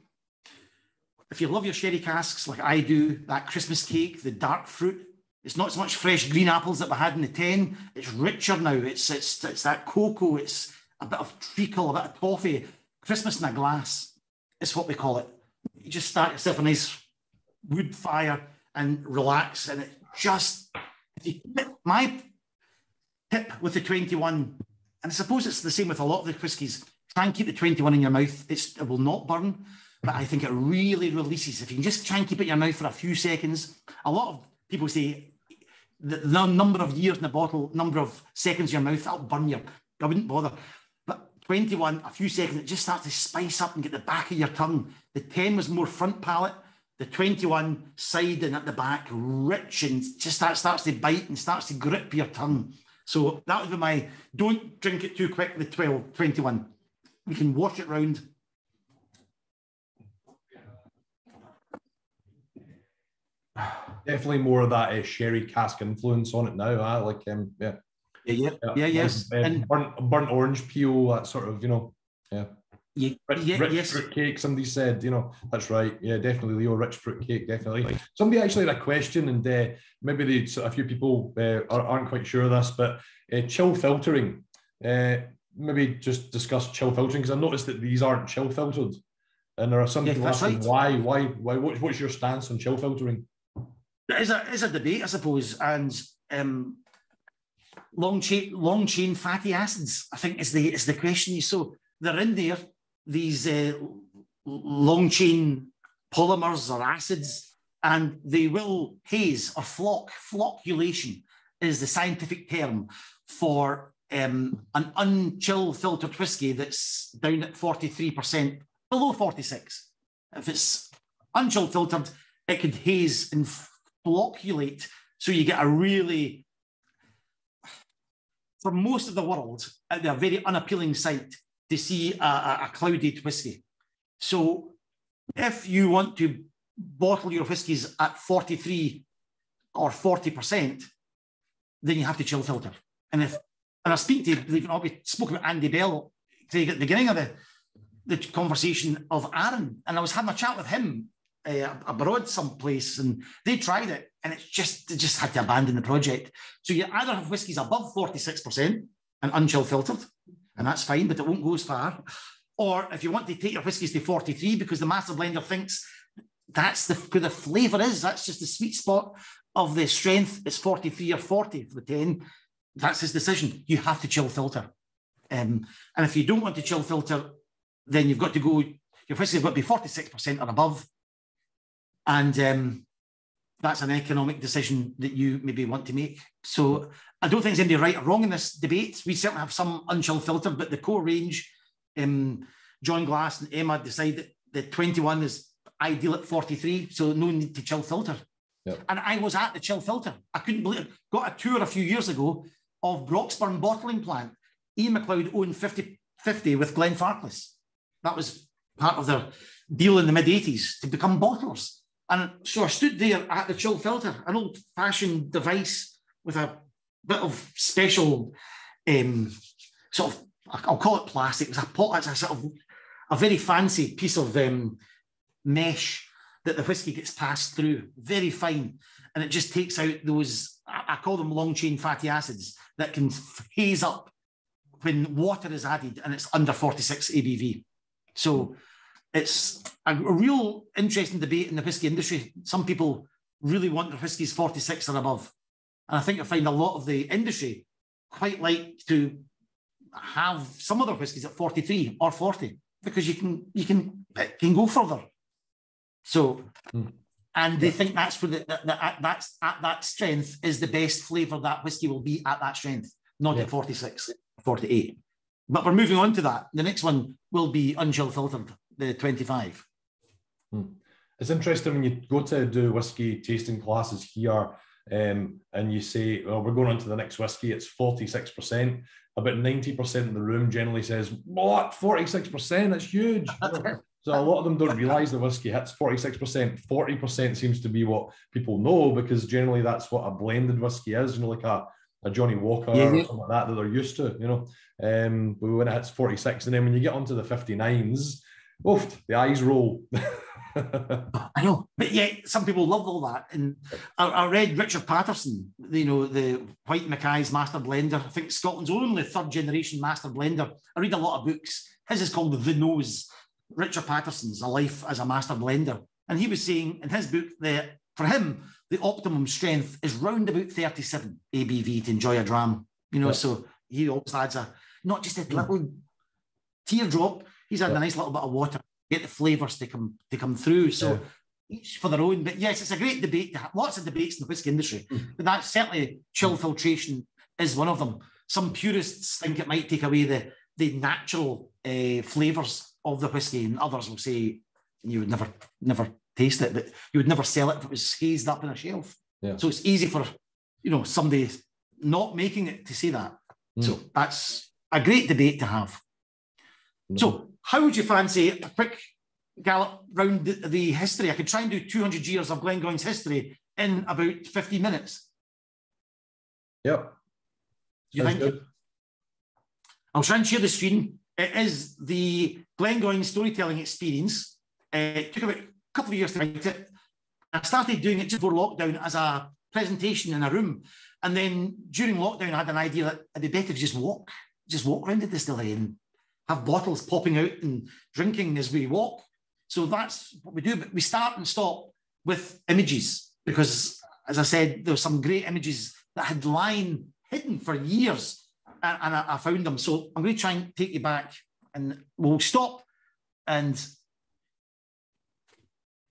if you love your sherry casks like I do, that Christmas cake, the dark fruit, it's not so much fresh green apples that we had in the 10. It's richer now. It's that cocoa. It's a bit of treacle, a bit of toffee. Christmas in a glass is what we call it. You just start yourself a nice wood fire and relax. And it just, my tip with the 21, and I suppose it's the same with a lot of the whiskies, try and keep the 21 in your mouth. It will not burn, but I think it really releases. If you can just try and keep it in your mouth for a few seconds. A lot of people say the number of years in the bottle, number of seconds in your mouth, that'll burn you. I wouldn't bother. But 21, a few seconds, it just starts to spice up and get the back of your tongue. The 10 was more front palate. The 21 side and at the back, rich, and just starts to bite and starts to grip your tongue. So that would be my, don't drink it too quick, the 21. You can wash it round. Definitely more of that sherry cask influence on it now. Like, Yes. And burnt orange peel, that sort of, you know, rich fruit cake, somebody said, you know, that's right. Yeah, definitely, Leo, rich fruit cake, definitely. Somebody actually had a question, and maybe a few people aren't quite sure of this, but chill filtering. Maybe just discuss chill filtering, because I noticed that these aren't chill filtered. And there are some people asking why, what's your stance on chill filtering? It is a debate, I suppose, and long chain fatty acids, I think, is the question. So they're in there, these long chain polymers or acids, and they will haze or flocculation is the scientific term for an unchill filtered whiskey that's down at 43%, below 46. If it's unchill filtered, it could haze and flocculate, so you get a really, for most of the world, a very unappealing sight to see a clouded whiskey. So if you want to bottle your whiskies at 43 or 40%, then you have to chill filter. And I speak to, believe it or not, we spoke about Andy Bell, Craig, at the beginning of the conversation of Aaron, and I was having a chat with him abroad someplace, and they tried it, and they just had to abandon the project. So you either have whiskies above 46% and unchill filtered, and that's fine, but it won't go as far. Or if you want to take your whiskies to 43 because the master blender thinks that's where the flavour is, that's just the sweet spot of the strength, it's 43 or 40 for the 10, that's his decision. You have to chill filter. And if you don't want to chill filter, then you've got to go, your whiskey's got to be 46% or above. And that's an economic decision that you maybe want to make. So I don't think there's any right or wrong in this debate. We certainly have some unchill filter, but the core range, John Glass and Emma decided that the 21 is ideal at 43, so no need to chill filter. Yep. And I was at the chill filter. I couldn't believe it. Got a tour a few years ago of Broxburn bottling plant. Ian MacLeod owned 50-50 with Glen Farkless. That was part of their deal in the mid-80s to become bottlers. And so I stood there at the chill filter, an old-fashioned device with a bit of special sort of, I'll call it plastic. It was a pot. It's a sort of a very fancy piece of mesh that the whiskey gets passed through, very fine. And it just takes out those, I call them long chain fatty acids that can haze up when water is added and it's under 46 ABV. So it's a real interesting debate in the whiskey industry. Some people really want their whiskies 46 or above. And I think I find a lot of the industry quite like to have some of their whiskies at 43 or 40 because you can go further. So, and they think that's where that's at that strength is the best flavour that whiskey will be at that strength, not at 46, 48. But we're moving on to that. The next one will be unchill filtered, the 25. It's interesting when you go to do whiskey tasting classes here and you say, well, we're going on to the next whiskey, it's 46%. About 90% of the room generally says, what, 46%? That's huge. So a lot of them don't realise the whiskey hits 46%. 40% seems to be what people know because generally that's what a blended whiskey is, you know, like a Johnny Walker or something like that they're used to, you know. But when it hits 46, and then when you get onto the 59s, oof, the eyes roll. I know, but yeah, some people love all that. And I read Richard Patterson, you know, the White Mackay's master blender. I think Scotland's only third generation master blender. I read a lot of books. His is called The Nose. Richard Patterson's A Life as a Master Blender. And he was saying in his book that for him, the optimum strength is round about 37 ABV to enjoy a dram. You know, so he always adds not just a little teardrop, he's had a nice little bit of water, get the flavours to come through. So each for their own. But yes, it's a great debate. Lots of debates in the whiskey industry. But that's certainly chill filtration is one of them. Some purists think it might take away the natural flavours of the whiskey, and others will say you would never taste it, but you would never sell it if it was hazed up in a shelf. So it's easy for, you know, somebody not making it to say that. So that's a great debate to have. So how would you fancy a quick gallop round the history? I could try and do 200 years of Glengoyne's history in about 15 minutes. Yep. You think? Good. I'll try and share the screen. It is the Glengoyne storytelling experience. It took about a couple of years to write it. I started doing it just before lockdown as a presentation in a room. And then during lockdown, I had an idea that it'd be better to just walk around the distillery and have bottles popping out and drinking as we walk. So that's what we do. But we start and stop with images because, as I said, there were some great images that had lain hidden for years. And I found them. So I'm going to try and take you back and we'll stop. And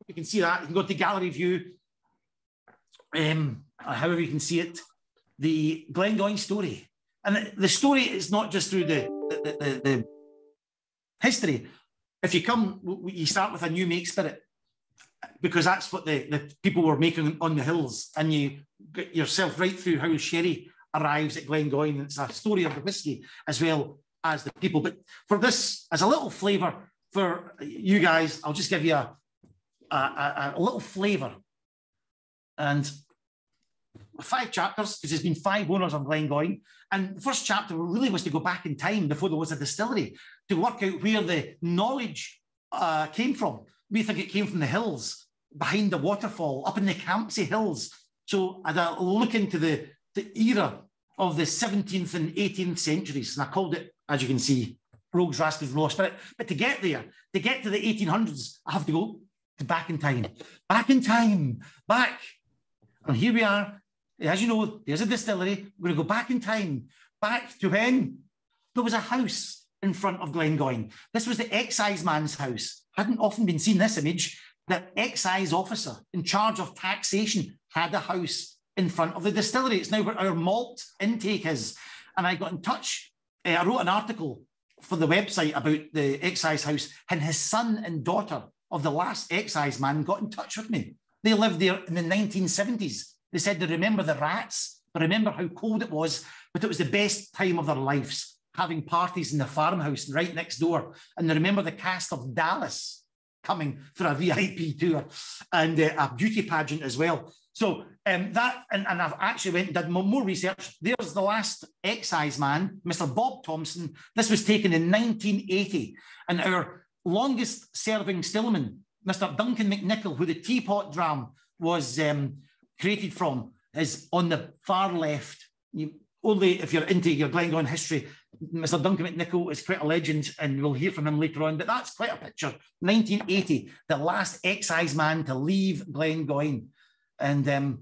you can see that. You can go to gallery view. However you can see it. The Glengoyne story. And the story is not just through the history. If you come, you start with a new make spirit because that's what the people were making on the hills. And you get yourself right through how sherry arrives at Glengoyne. It's a story of the whiskey as well as the people. But for this, as a little flavour for you guys, I'll just give you a little flavour. And 5 chapters, because there's been 5 owners of Glengoyne. And the first chapter really was to go back in time before there was a distillery to work out where the knowledge came from. We think it came from the hills, behind the waterfall, up in the Campsie Hills. So I had a look into the era of the 17th and 18th centuries. And I called it, as you can see, Rogues, Rascals, Raw Spirit. But to get there, to get to the 1800s, I have to go back in time. Back in time, back. And here we are. As you know, there's a distillery. We're going to go back in time, back to when there was a house in front of Glengoyne. This was the excise man's house. Hadn't often been seen this image. The excise officer in charge of taxation had a house in front of the distillery. It's now where our malt intake is. And I got in touch. I wrote an article for the website about the excise house, and his son and daughter of the last excise man got in touch with me. They lived there in the 1970s. They said they remember the rats, they remember how cold it was, but it was the best time of their lives, having parties in the farmhouse right next door. And they remember the cast of Dallas coming for a VIP tour and a beauty pageant as well. So and I've actually went and did more research. There's the last excise man, Mr. Bob Thompson. This was taken in 1980. And our longest serving stillman, Mr. Duncan McNichol, who the teapot dram was created from, is on the far left. Only if you're into your Glengoyne history, Mr. Duncan McNichol is quite a legend, and we'll hear from him later on, but that's quite a picture. 1980, the last excise man to leave Glengoyne. And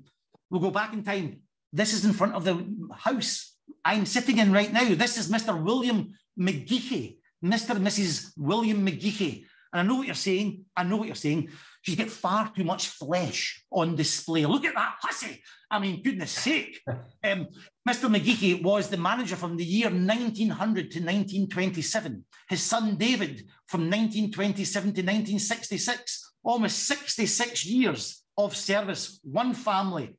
we'll go back in time. This is in front of the house I'm sitting in right now. This is Mr. William McGeechy, Mr. and Mrs. William McGeechy. And I know what you're saying. I know what you're saying. She's got far too much flesh on display. Look at that hussy. I mean, goodness sake. Mr. McGeechy was the manager from the year 1900 to 1927. His son David from 1927 to 1966. Almost 66 years of service. One family,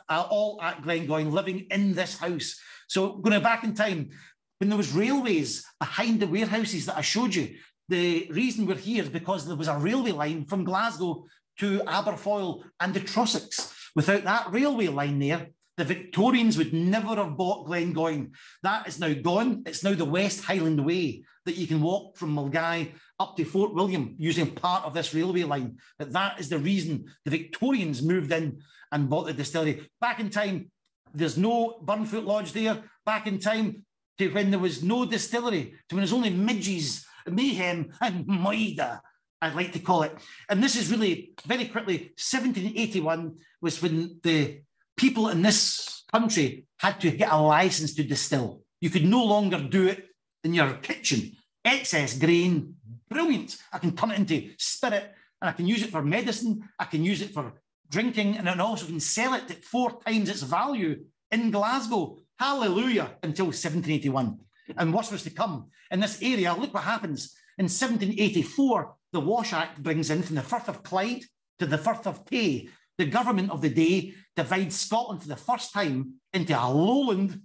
all at Glengoyne, living in this house. So going back in time, when there was railways behind the warehouses that I showed you, the reason we're here is because there was a railway line from Glasgow to Aberfoyle and the Trossachs. Without that railway line there, the Victorians would never have bought Glengoyne. That is now gone. It's now the West Highland Way that you can walk from Mulgai up to Fort William using part of this railway line. But that is the reason the Victorians moved in and bought the distillery. Back in time, there's no Burnfoot Lodge there. Back in time to when there was no distillery, to when there's only midges, mayhem and moida, I'd like to call it. And this is really, very quickly, 1781 was when the people in this country had to get a license to distill. You could no longer do it in your kitchen. Excess grain, brilliant. I can turn it into spirit, and I can use it for medicine. I can use it for drinking, and I also can sell it at 4 times its value in Glasgow. Hallelujah, until 1781. And what's was to come in this area? Look what happens. In 1784, the Wash Act brings in from the Firth of Clyde to the Firth of Tay. The government of the day divides Scotland for the first time into a Lowland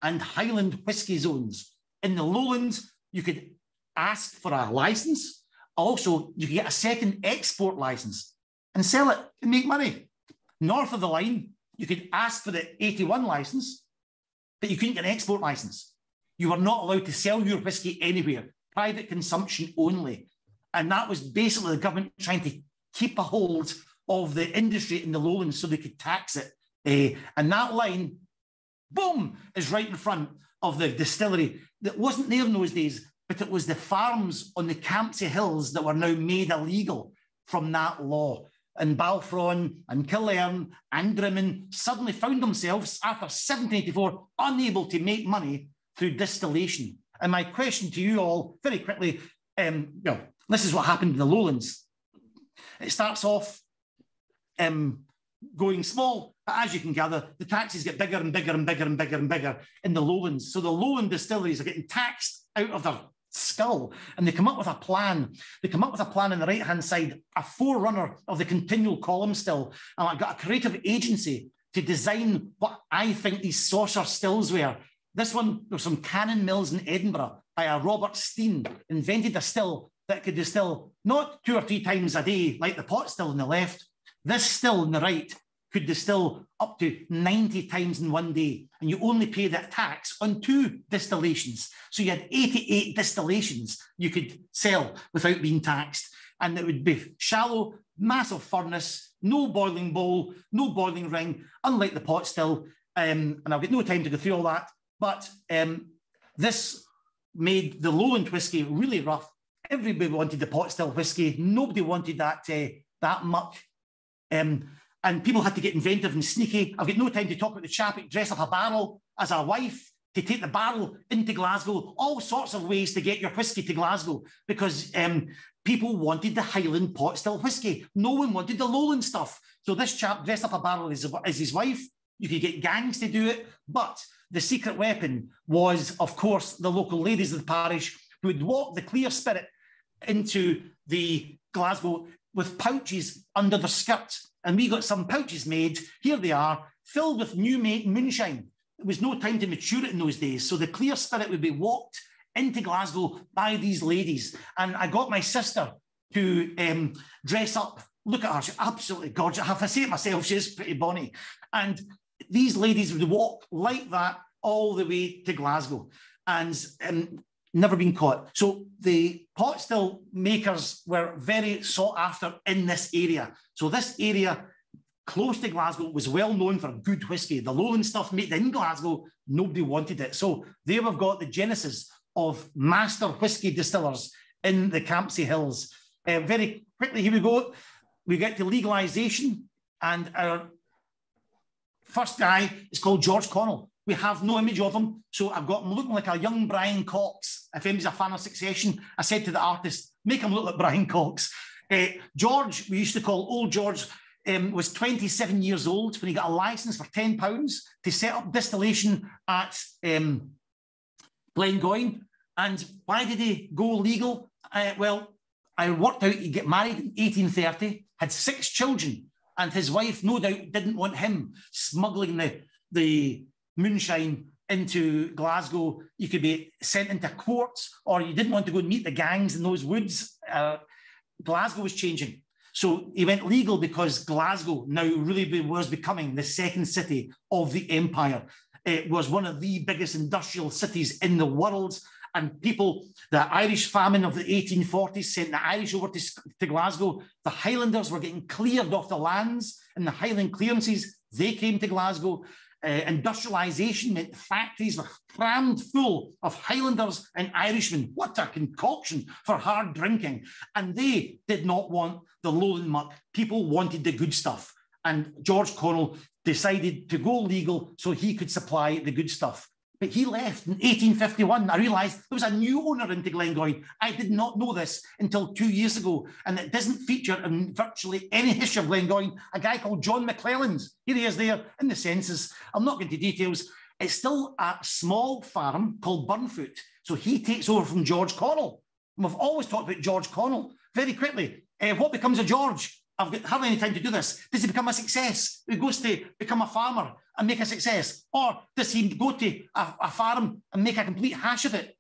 and Highland whisky zones. In the Lowlands, you could ask for a license. Also, you could get a second export license and sell it and make money. North of the line, you could ask for the 81 license, but you couldn't get an export license. You were not allowed to sell your whisky anywhere, private consumption only. And that was basically the government trying to keep a hold of the industry in the Lowlands so they could tax it. And that line, boom, is right in front of the distillery that wasn't there in those days, but it was the farms on the Campsie Hills that were now made illegal from that law. And Balfron and Killearn and Drimmen suddenly found themselves, after 1784, unable to make money through distillation. And my question to you all, very quickly, this is what happened in the Lowlands. It starts off going small, but as you can gather, the taxes get bigger and bigger and bigger and bigger and bigger in the Lowlands. So the Lowland distilleries are getting taxed out of their skull, and they come up with a plan. They come up with a plan on the right-hand side, a forerunner of the continual column still. And I've got a creative agency to design what I think these saucer stills were. This one was from Cannon Mills in Edinburgh by a Robert Steen, invented a still that could distill not 2 or 3 times a day like the pot still on the left. This still on the right could distill up to 90 times in one day, and you only pay that tax on 2 distillations. So you had 88 distillations you could sell without being taxed, and it would be shallow, massive furnace, no boiling bowl, no boiling ring, unlike the pot still. And I've got no time to go through all that. But this made the Lowland whisky really rough. Everybody wanted the pot still whisky. Nobody wanted that muck. And people had to get inventive and sneaky. I've got no time to talk about the chap who dressed up a barrel as a wife to take the barrel into Glasgow. All sorts of ways to get your whisky to Glasgow, because people wanted the Highland pot still whisky. No one wanted the Lowland stuff. So this chap dressed up a barrel as his wife. You could get gangs to do it, but the secret weapon was, of course, the local ladies of the parish who would walk the clear spirit into the Glasgow with pouches under the skirt. And we got some pouches made, here they are, filled with new made moonshine. There was no time to mature it in those days. So the clear spirit would be walked into Glasgow by these ladies. And I got my sister to dress up. Look at her, she's absolutely gorgeous. If I say it myself, she's pretty bonny. And these ladies would walk like that all the way to Glasgow and never been caught. So the pot still makers were very sought after in this area. So this area close to Glasgow was well known for good whiskey. The Lowland stuff made in Glasgow, nobody wanted it. So there we've got the genesis of master whiskey distillers in the Campsie Hills. Very quickly, here we go. We get to legalisation, and our first guy is called George Connell. We have no image of him, so I've got him looking like a young Brian Cox. If anybody's a fan of Succession, I said to the artist, make him look like Brian Cox. George, we used to call Old George, was 27 years old when he got a licence for £10 to set up distillation at Glengoyne. And why did he go legal? Well, I worked out he'd get married in 1830, had 6 children, and his wife, no doubt, didn't want him smuggling the moonshine into Glasgow. You could be sent into courts, or you didn't want to go and meet the gangs in those woods. Glasgow was changing. So he went legal because Glasgow now really was becoming the second city of the empire. It was one of the biggest industrial cities in the world. And people, the Irish famine of the 1840s sent the Irish over to Glasgow. The Highlanders were getting cleared off the lands in the Highland clearances. They came to Glasgow. Industrialisation meant factories were crammed full of Highlanders and Irishmen. What a concoction for hard drinking. And they did not want the lowland muck. People wanted the good stuff. And George Connell decided to go legal so he could supply the good stuff. But he left in 1851. I realised there was a new owner into Glengoyne. I did not know this until 2 years ago, and it doesn't feature in virtually any history of Glengoyne. A guy called John McClelland. Here he is there in the census. I'm not going into details. It's still a small farm called Burnfoot. So he takes over from George Connell. And we've always talked about George Connell. Very quickly, what becomes of George? I've got hardly any time to do this. Does he become a success? He goes to become a farmer and make a success? Or does he go to a farm and make a complete hash of it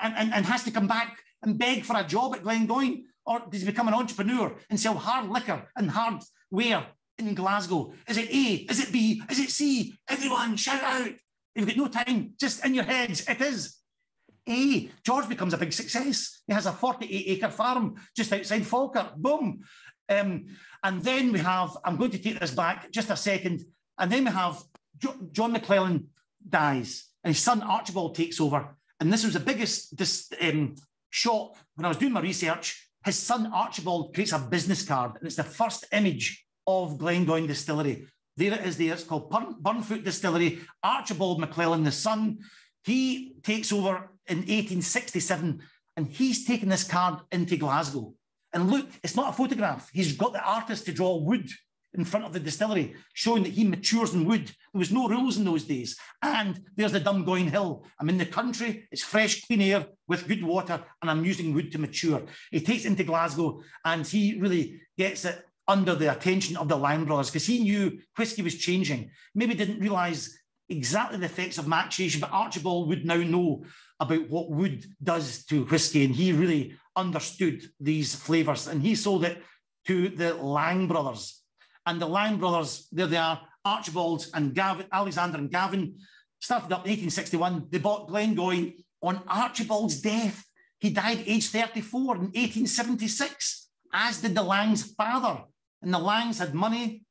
and has to come back and beg for a job at Glengoyne? Or does he become an entrepreneur and sell hard liquor and hardware in Glasgow? Is it A? Is it B? Is it C? Everyone shout out. You've got no time, just in your heads. It is A. George becomes a big success. He has a 48-acre farm just outside Falkirk. Boom. And then we have, I'm going to take this back just a second, and then we have John McClelland dies, and his son Archibald takes over. And this was the biggest shock when I was doing my research. His son Archibald creates a business card, and it's the first image of Glengoyne Distillery. There it is there, it's called Burnfoot Distillery. Archibald McClelland, the son, he takes over in 1867, and he's taken this card into Glasgow. And look, it's not a photograph. He's got the artist to draw wood in front of the distillery, showing that he matures in wood. There was no rules in those days. And there's the Dumgoyne Hill. I'm in the country, it's fresh, clean air with good water, and I'm using wood to mature. He takes it into Glasgow, and he really gets it under the attention of the Line brothers, because he knew whiskey was changing. Maybe didn't realise exactly the effects of maturation, but Archibald would now know about what wood does to whiskey, and he really understood these flavours, and he sold it to the Lang brothers. And the Lang brothers, there they are, Archibald and Gavin, Alexander and Gavin, started up in 1861. They bought Glengoyne on Archibald's death. He died aged 34 in 1876, as did the Lang's father. And the Langs had money.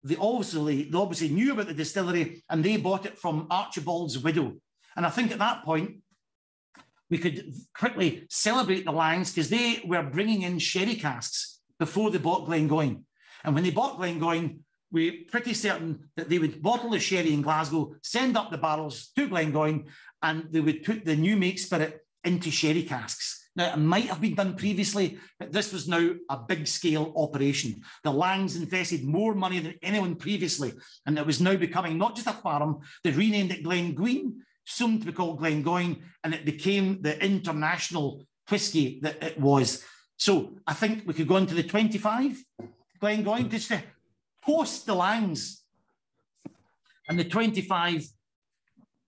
They obviously knew about the distillery, and they bought it from Archibald's widow. And I think at that point, we could quickly celebrate the Langs, because they were bringing in sherry casks before they bought Glengoyne. And when they bought Glengoyne, we're pretty certain that they would bottle the sherry in Glasgow, send up the barrels to Glengoyne, and they would put the new make spirit into sherry casks. Now, it might have been done previously, but this was now a big-scale operation. The Langs invested more money than anyone previously, and it was now becoming not just a farm. They renamed it Glengoyne, soon to be called Glengoyne, and it became the international whiskey that it was. So I think we could go into the 25, Glengoyne, just to post the Langs. And the 25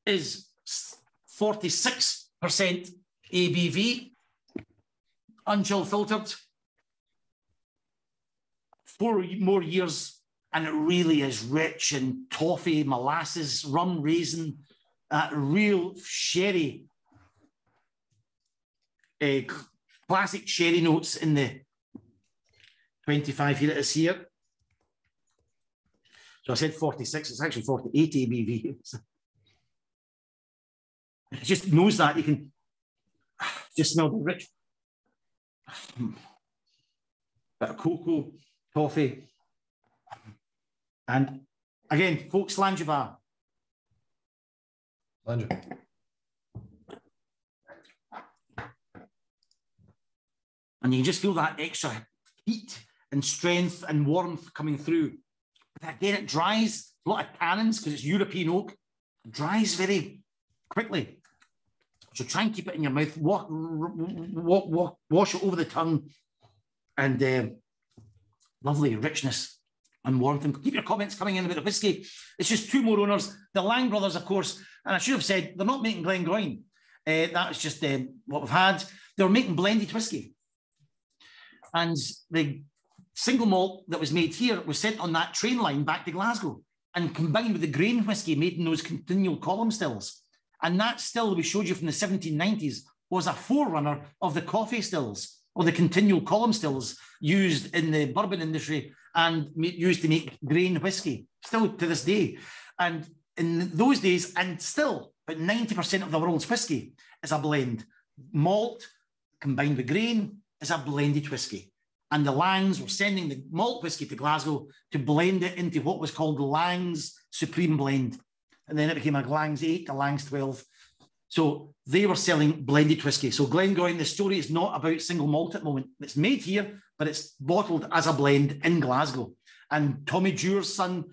is 46% ABV, unchill filtered. 4 more years, and it really is rich in toffee, molasses, rum, raisin, real sherry, classic sherry notes in the 25. Here it is here. So I said 46, it's actually 48 ABV. It just knows that. You can just smell the rich bit of cocoa, toffee. And again, folks, Langevin. Langevin. And you can just feel that extra heat and strength and warmth coming through. But again, it dries. A lot of tannins, because it's European oak. It dries very quickly. So try and keep it in your mouth. Wash it over the tongue. And lovely richness and warmth. And keep your comments coming in about the whiskey. It's just 2 more owners. The Lang brothers, of course. And I should have said, they're not making Glengoyne. That's just what we've had. They were making blended whiskey. And the single malt that was made here was sent on that train line back to Glasgow and combined with the grain whiskey made in those continual column stills. And that still we showed you from the 1790s was a forerunner of the coffee stills or the continual column stills used in the bourbon industry and used to make grain whiskey, still to this day. And in those days, and still, about 90% of the world's whiskey is a blend. Malt combined with grain is a blended whiskey. And the Langs were sending the malt whiskey to Glasgow to blend it into what was called Lang's Supreme Blend. And then it became a Lang's 8, a Lang's 12. So they were selling blended whiskey. So Glengoyne, the story is not about single malt at the moment. It's made here, but it's bottled as a blend in Glasgow. And Tommy Dure's son,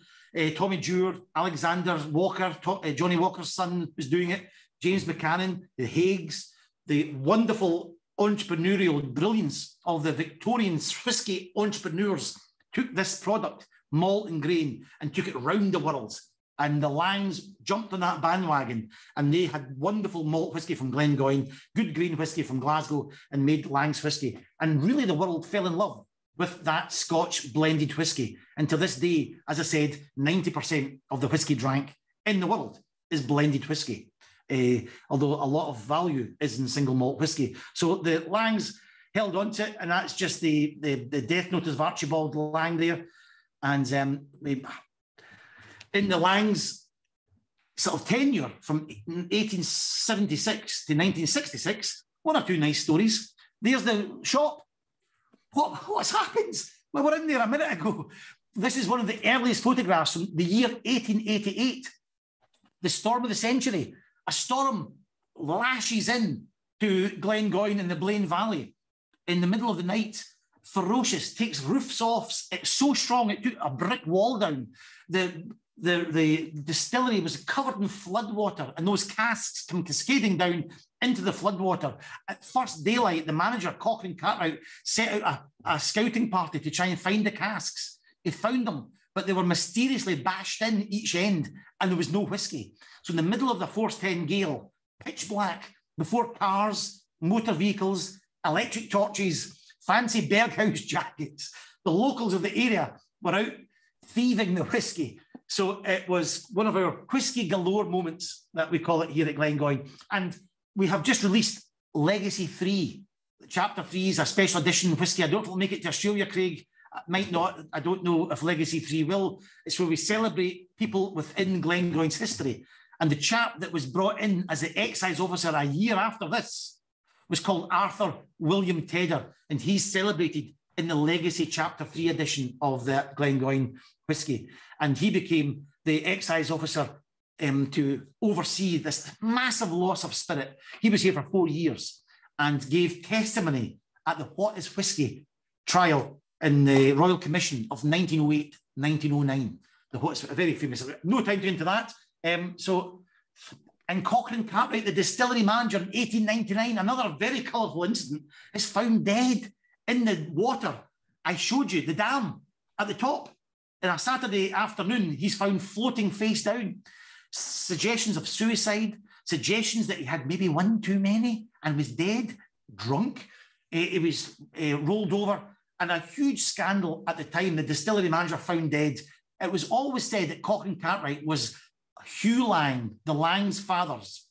Tommy Dure, Alexander Walker, Johnny Walker's son was doing it. James Buchanan, the Haigs, the wonderful entrepreneurial brilliance of the Victorian whiskey entrepreneurs took this product, malt and grain, and took it round the world. And the Langs jumped on that bandwagon, and they had wonderful malt whiskey from Glengoyne, good grain whiskey from Glasgow, and made Lang's whiskey. And really the world fell in love with that Scotch blended whiskey. And to this day, as I said, 90% of the whiskey drank in the world is blended whiskey. Although a lot of value is in single malt whiskey. So the Langs held on to it, and that's just the death note of Archibald Lang there. And in the Langs sort of tenure from 1876 to 1966, 1 or 2 nice stories. There's the shop. What's happened? We were in there a minute ago. This is one of the earliest photographs from the year 1888. The storm of the century. A storm lashes in to Glengoyne in the Blaine Valley in the middle of the night. Ferocious, takes roofs off. It's so strong, it took a brick wall down. The distillery was covered in floodwater, and those casks come cascading down into the floodwater. At first daylight, the manager, Cochrane Cartwright, set out a scouting party to try and find the casks. He found them, but they were mysteriously bashed in each end, and there was no whiskey. So in the middle of the force 10 gale, pitch black, before cars, motor vehicles, electric torches, fancy Berghaus jackets, the locals of the area were out thieving the whiskey. So it was one of our whiskey galore moments that we call it here at Glengoyne. And we have just released Legacy 3. Chapter 3 is a special edition whiskey. I don't know if it'll make it to Australia, Craig. It might not. I don't know if Legacy 3 will. It's where we celebrate people within Glengoyne's history. And the chap that was brought in as the excise officer a year after this was called Arthur William Tedder. And he's celebrated in the Legacy Chapter 3 edition of the Glengoyne whiskey. And he became the excise officer to oversee this massive loss of spirit. He was here for 4 years and gave testimony at the What is Whiskey trial in the Royal Commission of 1908, 1909. The What's very famous. No time to go into that. And Cochrane Cartwright, the distillery manager in 1899, another very colourful incident, is found dead in the water. I showed you the dam at the top. On a Saturday afternoon, he's found floating face down. Suggestions of suicide, suggestions that he had maybe one too many and was dead, drunk. He was rolled over, and a huge scandal at the time. The distillery manager found dead. It was always said that Cochrane Cartwright was Hugh Lang, the Lang's father's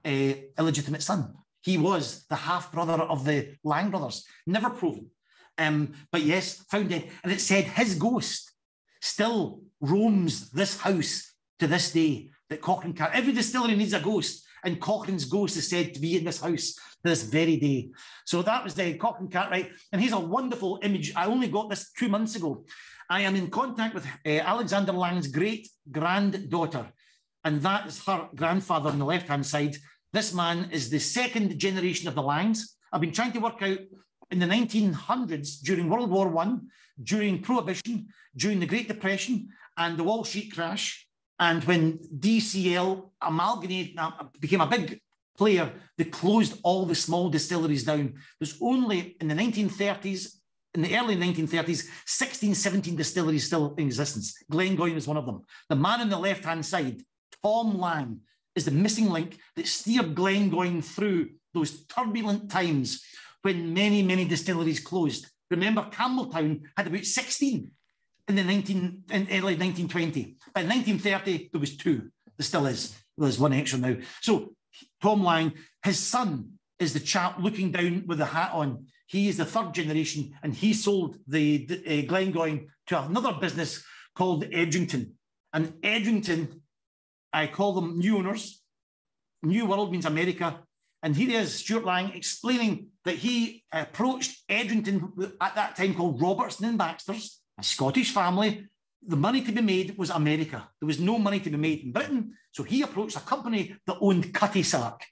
illegitimate son. He was the half-brother of the Lang brothers. Never proven. But yes, found dead. And it said his ghost still roams this house to this day. That Cochrane Cartwright, every distillery needs a ghost, and Cochrane's ghost is said to be in this house to this very day. So that was the Cochrane Cartwright, and here's a wonderful image. I only got this 2 months ago. I am in contact with Alexander Lang's great-granddaughter, and that is her grandfather on the left-hand side. This man is the second generation of the Langs. I've been trying to work out in the 1900s, during World War I, during Prohibition, during the Great Depression, and the Wall Street crash, and when DCL amalgamated, became a big player, they closed all the small distilleries down. There's only in the 1930s, in the early 1930s, 16, 17 distilleries still in existence. Glengoyne is one of them. The man on the left-hand side, Tom Lang, is the missing link that steered Glengoyne through those turbulent times when many, many distilleries closed. Remember, Campbelltown had about 16 in early 1920. By 1930, there was 2. There still is. There's 1 extra now. So Tom Lang, his son, is the chap looking down with the hat on. He is the 3rd generation, and he sold the Glengoyne to another business called Edrington. And Edrington, I call them new owners. New World means America. And here is Stuart Lang explaining that he approached Edrington at that time called Robertson and Baxter's, a Scottish family. The money to be made was America. There was no money to be made in Britain. So he approached a company that owned Cutty Sark.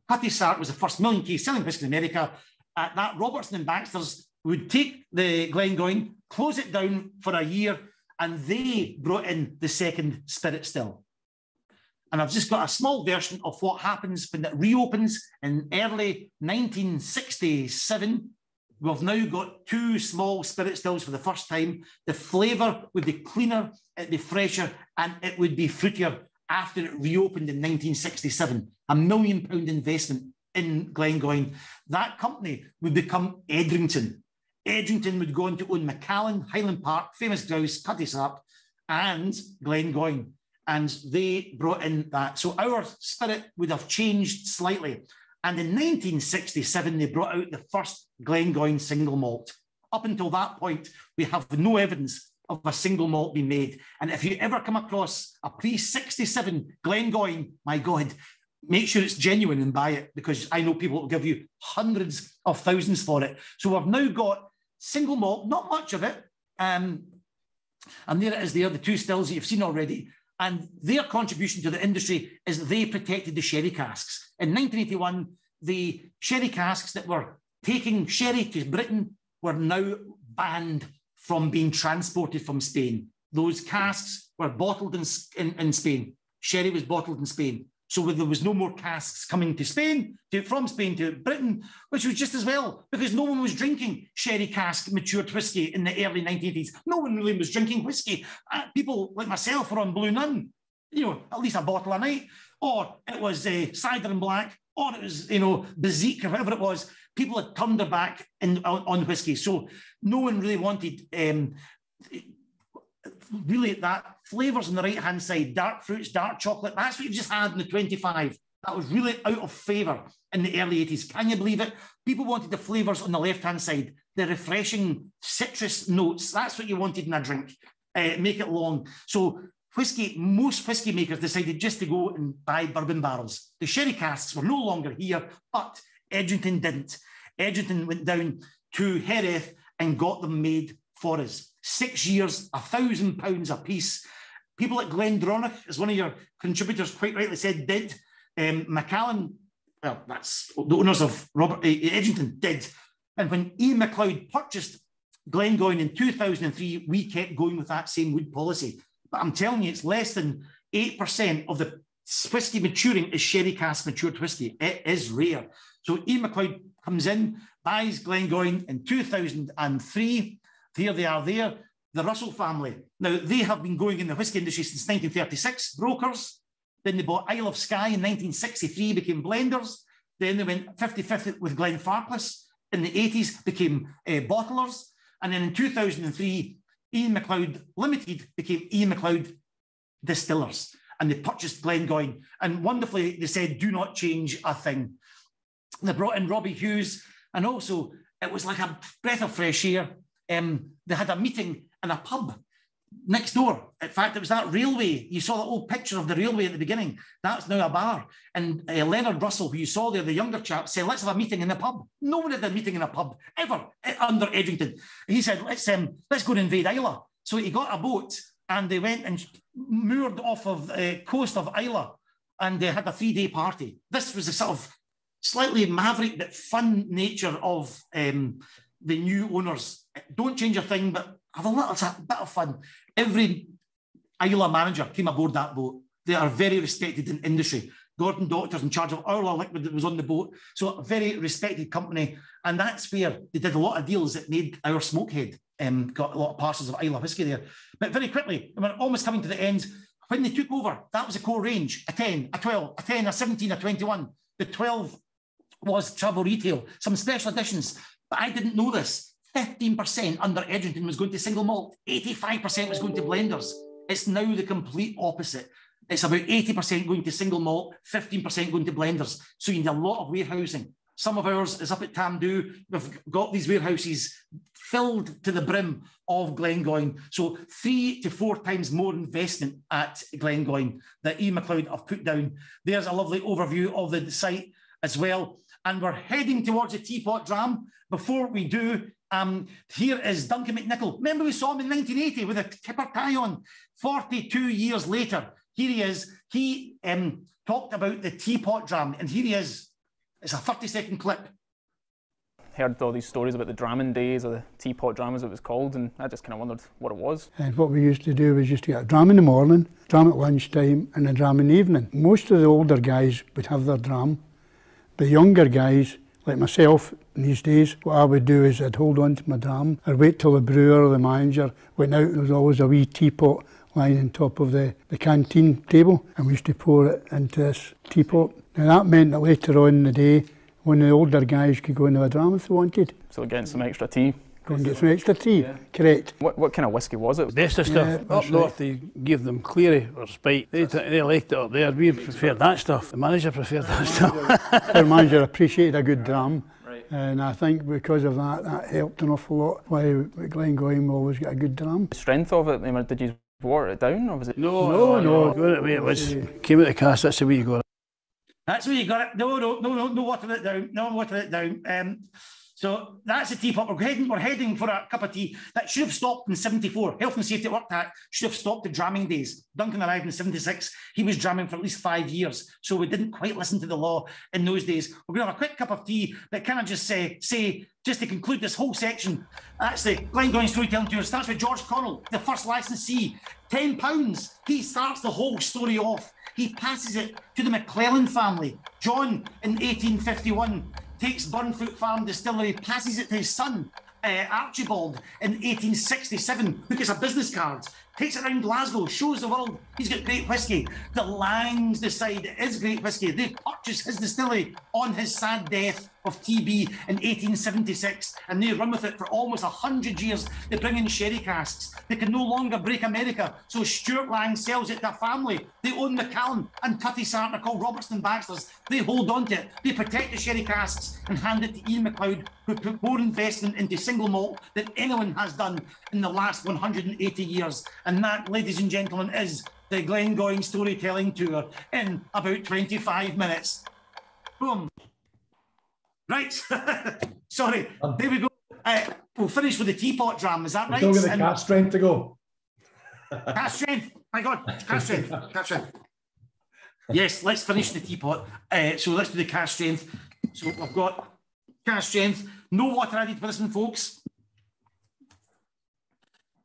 Cutty Sark was the first million case selling whisky in America. At that, Robertson and Baxter's would take the Glengoyne, close it down for a year, and they brought in the second spirit still. And I've just got a small version of what happens when it reopens in early 1967. We've now got 2 small spirit stills for the first time. The flavour would be cleaner, it'd be fresher, and it would be fruitier after it reopened in 1967. £1 million investment in Glengoyne. That company would become Edrington. Edrington would go on to own Macallan, Highland Park, Famous Grouse, Cutty Sark, and Glengoyne. And they brought in that. So our spirit would have changed slightly. And in 1967, they brought out the first Glengoyne single malt. Up until that point, we have no evidence of a single malt being made. And if you ever come across a pre-67 Glengoyne, my God, make sure it's genuine and buy it, because I know people will give you hundreds of thousands for it. So we've now got single malt, not much of it. And there it is there, the 2 stills that you've seen already. And their contribution to the industry is they protected the sherry casks. In 1981, the sherry casks that were taking sherry to Britain were now banned from being transported from Spain. Those casks were bottled in Spain. Sherry was bottled in Spain. So there was no more casks coming to Spain, from Spain to Britain, which was just as well, because no one was drinking sherry cask matured whiskey in the early 1980s. No one really was drinking whiskey. People like myself were on Blue Nun, at least a bottle a night, or it was cider and black, or it was, Bazik or whatever it was. People had turned their back on whiskey. So no one really wanted really that flavours on the right-hand side, dark fruits, dark chocolate. That's what you just had in the 25. That was really out of favour in the early 80s. Can you believe it? People wanted the flavours on the left-hand side, the refreshing citrus notes. That's what you wanted in a drink. Make it long. So most whiskey makers decided just to go and buy bourbon barrels. The sherry casks were no longer here, but Edrington didn't. Edrington went down to Hereth and got them made for us. 6 years, £1,000 a piece. People at Glendronach, as one of your contributors quite rightly said, did. Macallan, well, that's the owners of Edrington, did. And when Ian MacLeod purchased Glengoyne in 2003, we kept going with that same wood policy. But I'm telling you, it's less than 8% of the whiskey maturing is sherry cask matured whiskey. It is rare. So Ian MacLeod comes in buys Glengoyne in 2003. Here they are there, the Russell family. Now, they have been going in the whisky industry since 1936, brokers. Then they bought Isle of Skye in 1963, became blenders. Then they went 50-50 with Glenfarclas. In the 80s, became bottlers. And then in 2003, Ian MacLeod Limited became Ian MacLeod Distillers. And they purchased Glengoyne. And wonderfully, they said, do not change a thing. They brought in Robbie Hughes. And also, it was like a breath of fresh air. They had a meeting in a pub next door. In fact, it was that railway. You saw the old picture of the railway at the beginning. That's now a bar. And Leonard Russell, who you saw there, the younger chap, said, let's have a meeting in the pub. No one had a meeting in a pub, ever, under Edrington. He said, let's go and invade Islay. So he got a boat, and they went and moored off of the coast of Islay, and they had a 3-day party. This was the sort of slightly maverick but fun nature of the new owners. Don't change a thing, but have a little bit of fun. Every Islay manager came aboard that boat. They are very respected in industry. Gordon Doctor's in charge of Orla Liquid that was on the boat. So a very respected company. And that's where they did a lot of deals that made our Smokehead. Got a lot of parcels of Islay whisky there. But very quickly, we're almost coming to the end. When they took over, that was a core range, a 10, a 12, a 10, a 17, a 21. The 12 was travel retail, some special editions. But I didn't know this. 15% under Edrington was going to single malt. 85% was going to blenders. It's now the complete opposite. It's about 80% going to single malt, 15% going to blenders. So you need a lot of warehousing. Some of ours is up at Tamdhu. We've got these warehouses filled to the brim of Glengoyne. So 3 to 4 times more investment at Glengoyne that Ian MacLeod have put down. There's a lovely overview of the site as well. And we're heading towards the teapot dram. Before we do, here is Duncan McNichol. Remember we saw him in 1980 with a kipper tie on. 42 years later, here he is. He talked about the teapot dram, and here he is. It's a 30-second clip. Heard all these stories about the dramming days, or the teapot dram as it was called, and I just kind of wondered what it was. And what we used to do was just to get a dram in the morning, dram at lunchtime, and a dram in the evening. Most of the older guys would have their dram. The younger guys, like myself in these days, what I would do is I'd hold on to my dram. I'd wait till the brewer or the manager went out. There was always a wee teapot lying on top of the canteen table, and we used to pour it into this teapot. Now that meant that later on in the day, when the older guys could go and have a dram if they wanted. So getting some extra tea. Go and get some extra tea, yeah. Correct. What kind of whisky was it? Best of stuff. Yeah, up north they gave them Cleary or Spite. They liked it up there. We preferred that stuff. The manager preferred that stuff. Our manager appreciated a good dram. Right. And I think because of that, that helped an awful lot. Why Glengoyne always got a good dram. The strength of it, did you water it down, or was it? No. The way it was, came out of the cask, that's the way you got it. That's where you got it. No, water it down. No, water it down. So that's the teapot. We're heading for a cup of tea. That should have stopped in 74. Health and Safety Work Act should have stopped the dramming days. Duncan arrived in 76. He was dramming for at least 5 years. So we didn't quite listen to the law in those days. We're going to have a quick cup of tea, but can I just say, just to conclude this whole section, that's the Glengoyne Storytelling Tour. It starts with George Connell, the first licensee. £10. He starts the whole story off. He passes it to the McClellan family. John, in 1851, takes Burnfoot Farm Distillery, passes it to his son, Archibald, in 1867, who gets a business card, takes it around Glasgow, shows the world he's got great whisky. The Langs decide it is great whisky. They purchase his distillery on his sad death of TB in 1876, and they run with it for almost 100 years. They bring in sherry casks. They can no longer break America, so Stuart Lang sells it to a family. They own Macallan and Cutty Sarton, called Robertson Baxters. They hold on to it. They protect the sherry casks and hand it to Ian MacLeod, who put more investment into single malt than anyone has done in the last 180 years. And that, ladies and gentlemen, is the Glengoyne Storytelling Tour in about 25 minutes. Boom. Right. Sorry. There we go. We'll finish with the teapot dram. Is that right? Still got the cast strength to go. Cast strength. My God. Cast strength. Cast strength. Yes, let's finish the teapot. So let's do the cast strength. So I've got cast strength. No water added for this one, folks.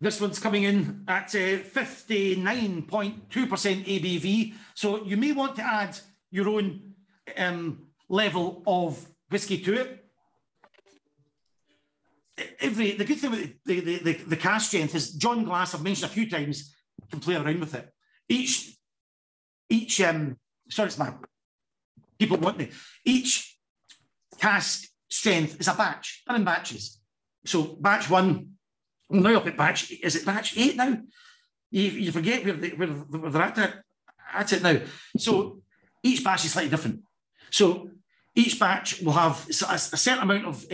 This one's coming in at 59.2% ABV. So you may want to add your own level of whisky to it. the good thing with the cast strength is John Glass, I've mentioned a few times, can play around with it. Sorry, it's my people want me. Each cask strength is a batch. They're in batches. So batch 1, well, now up at batch, is it batch 8 now? You forget where they're at it now. So each batch is slightly different. So each batch will have a certain amount of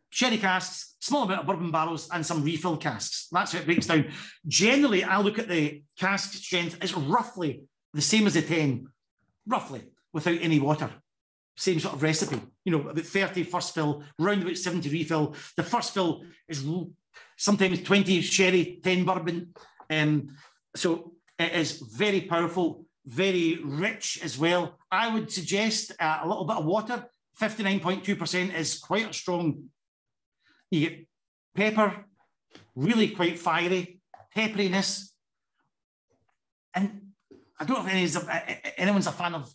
sherry casks, small amount of bourbon barrels, and some refill casks. That's how it breaks down. Generally, I look at the cask strength as roughly the same as the 10, roughly, without any water. Same sort of recipe. You know, about 30 first fill, round about 70 refill. The first fill is sometimes 20 sherry, 10 bourbon. So it is very powerful, very rich as well. I would suggest a little bit of water. 59.2% is quite a strong. You get pepper, really quite fiery, pepperiness. And I don't know if anyone's a fan of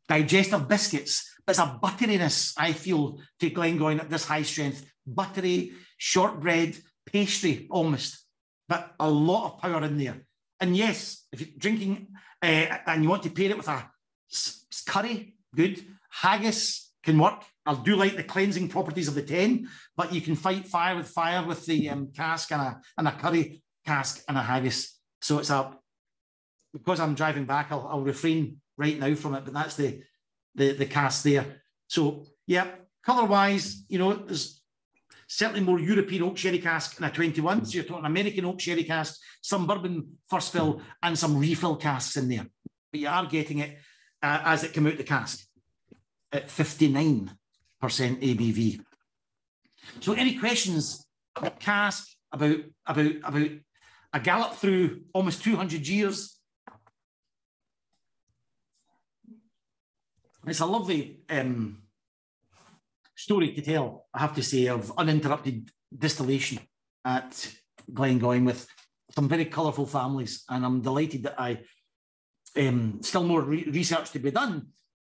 digestive biscuits, but it's a butteriness, I feel, to Glengoyne at this high strength. Buttery, shortbread, pastry almost, but a lot of power in there. And yes, if you're drinking and you want to pair it with a curry, good. Haggis can work. I do like the cleansing properties of the 10, but you can fight fire with the cask and a curry cask and a haggis. So it's because I'm driving back, I'll refrain right now from it, but that's the cask there. So yeah, colour-wise, you know, there's certainly more European oak sherry cask in a 21. So you're talking American oak sherry cask, some bourbon first fill, and some refill casks in there. But you are getting it as it came out the cask at 59% ABV. So any questions about cask, about a gallop through almost 200 years? It's a lovely story to tell, I have to say, of uninterrupted distillation at Glengoyne with some very colourful families. And I'm delighted that I still more research to be done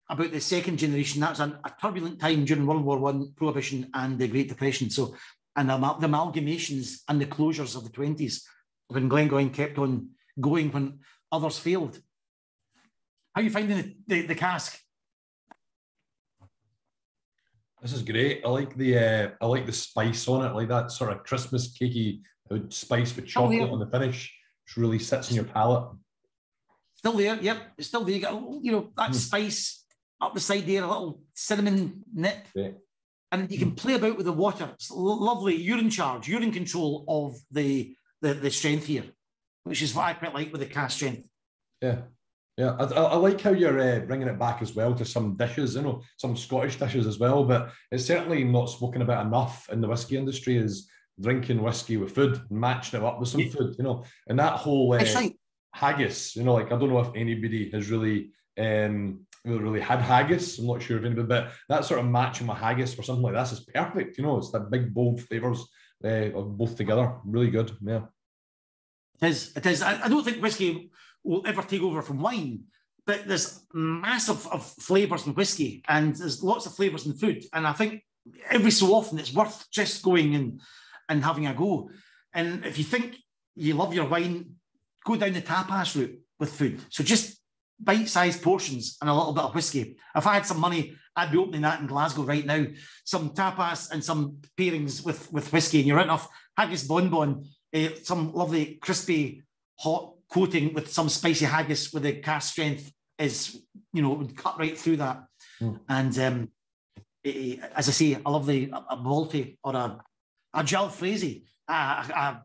about the second generation. That was a turbulent time during World War I, Prohibition and the Great Depression. So, and the amalgamations and the closures of the 20s when Glengoyne kept on going when others failed. How are you finding the cask? This is great. I like the spice on it, like that sort of Christmas cakey spice with chocolate on the finish, which really sits in your palate. Still there, yep, it's still there. You got, you know, that spice up the side there, a little cinnamon nip, and you can play about with the water. It's lovely urine charge, urine control of the strength here, which is what I quite like with the cask strength. Yeah. Yeah, I like how you're bringing it back as well to some dishes, you know, some Scottish dishes as well, but it's certainly not spoken about enough in the whiskey industry is drinking whiskey with food, matching it up with some food, you know, and that whole haggis, you know, like I don't know if anybody has really had haggis. I'm not sure if anybody, but that sort of matching with haggis for something like this is perfect, you know, it's that big bold flavours of both together, really good, yeah. It is. I don't think whiskey will ever take over from wine, but there's massive of flavours in whiskey and there's lots of flavours in food. And I think every so often it's worth just going and having a go. And if you think you love your wine, go down the tapas route with food. So just bite-sized portions and a little bit of whiskey. If I had some money, I'd be opening that in Glasgow right now. Some tapas and some pairings with whiskey, and you're right off haggis bonbon, some lovely crispy hot coating with some spicy haggis with the cask strength is, you know, would cut right through that. And as I say, a lovely a malty or a jalfrezi, a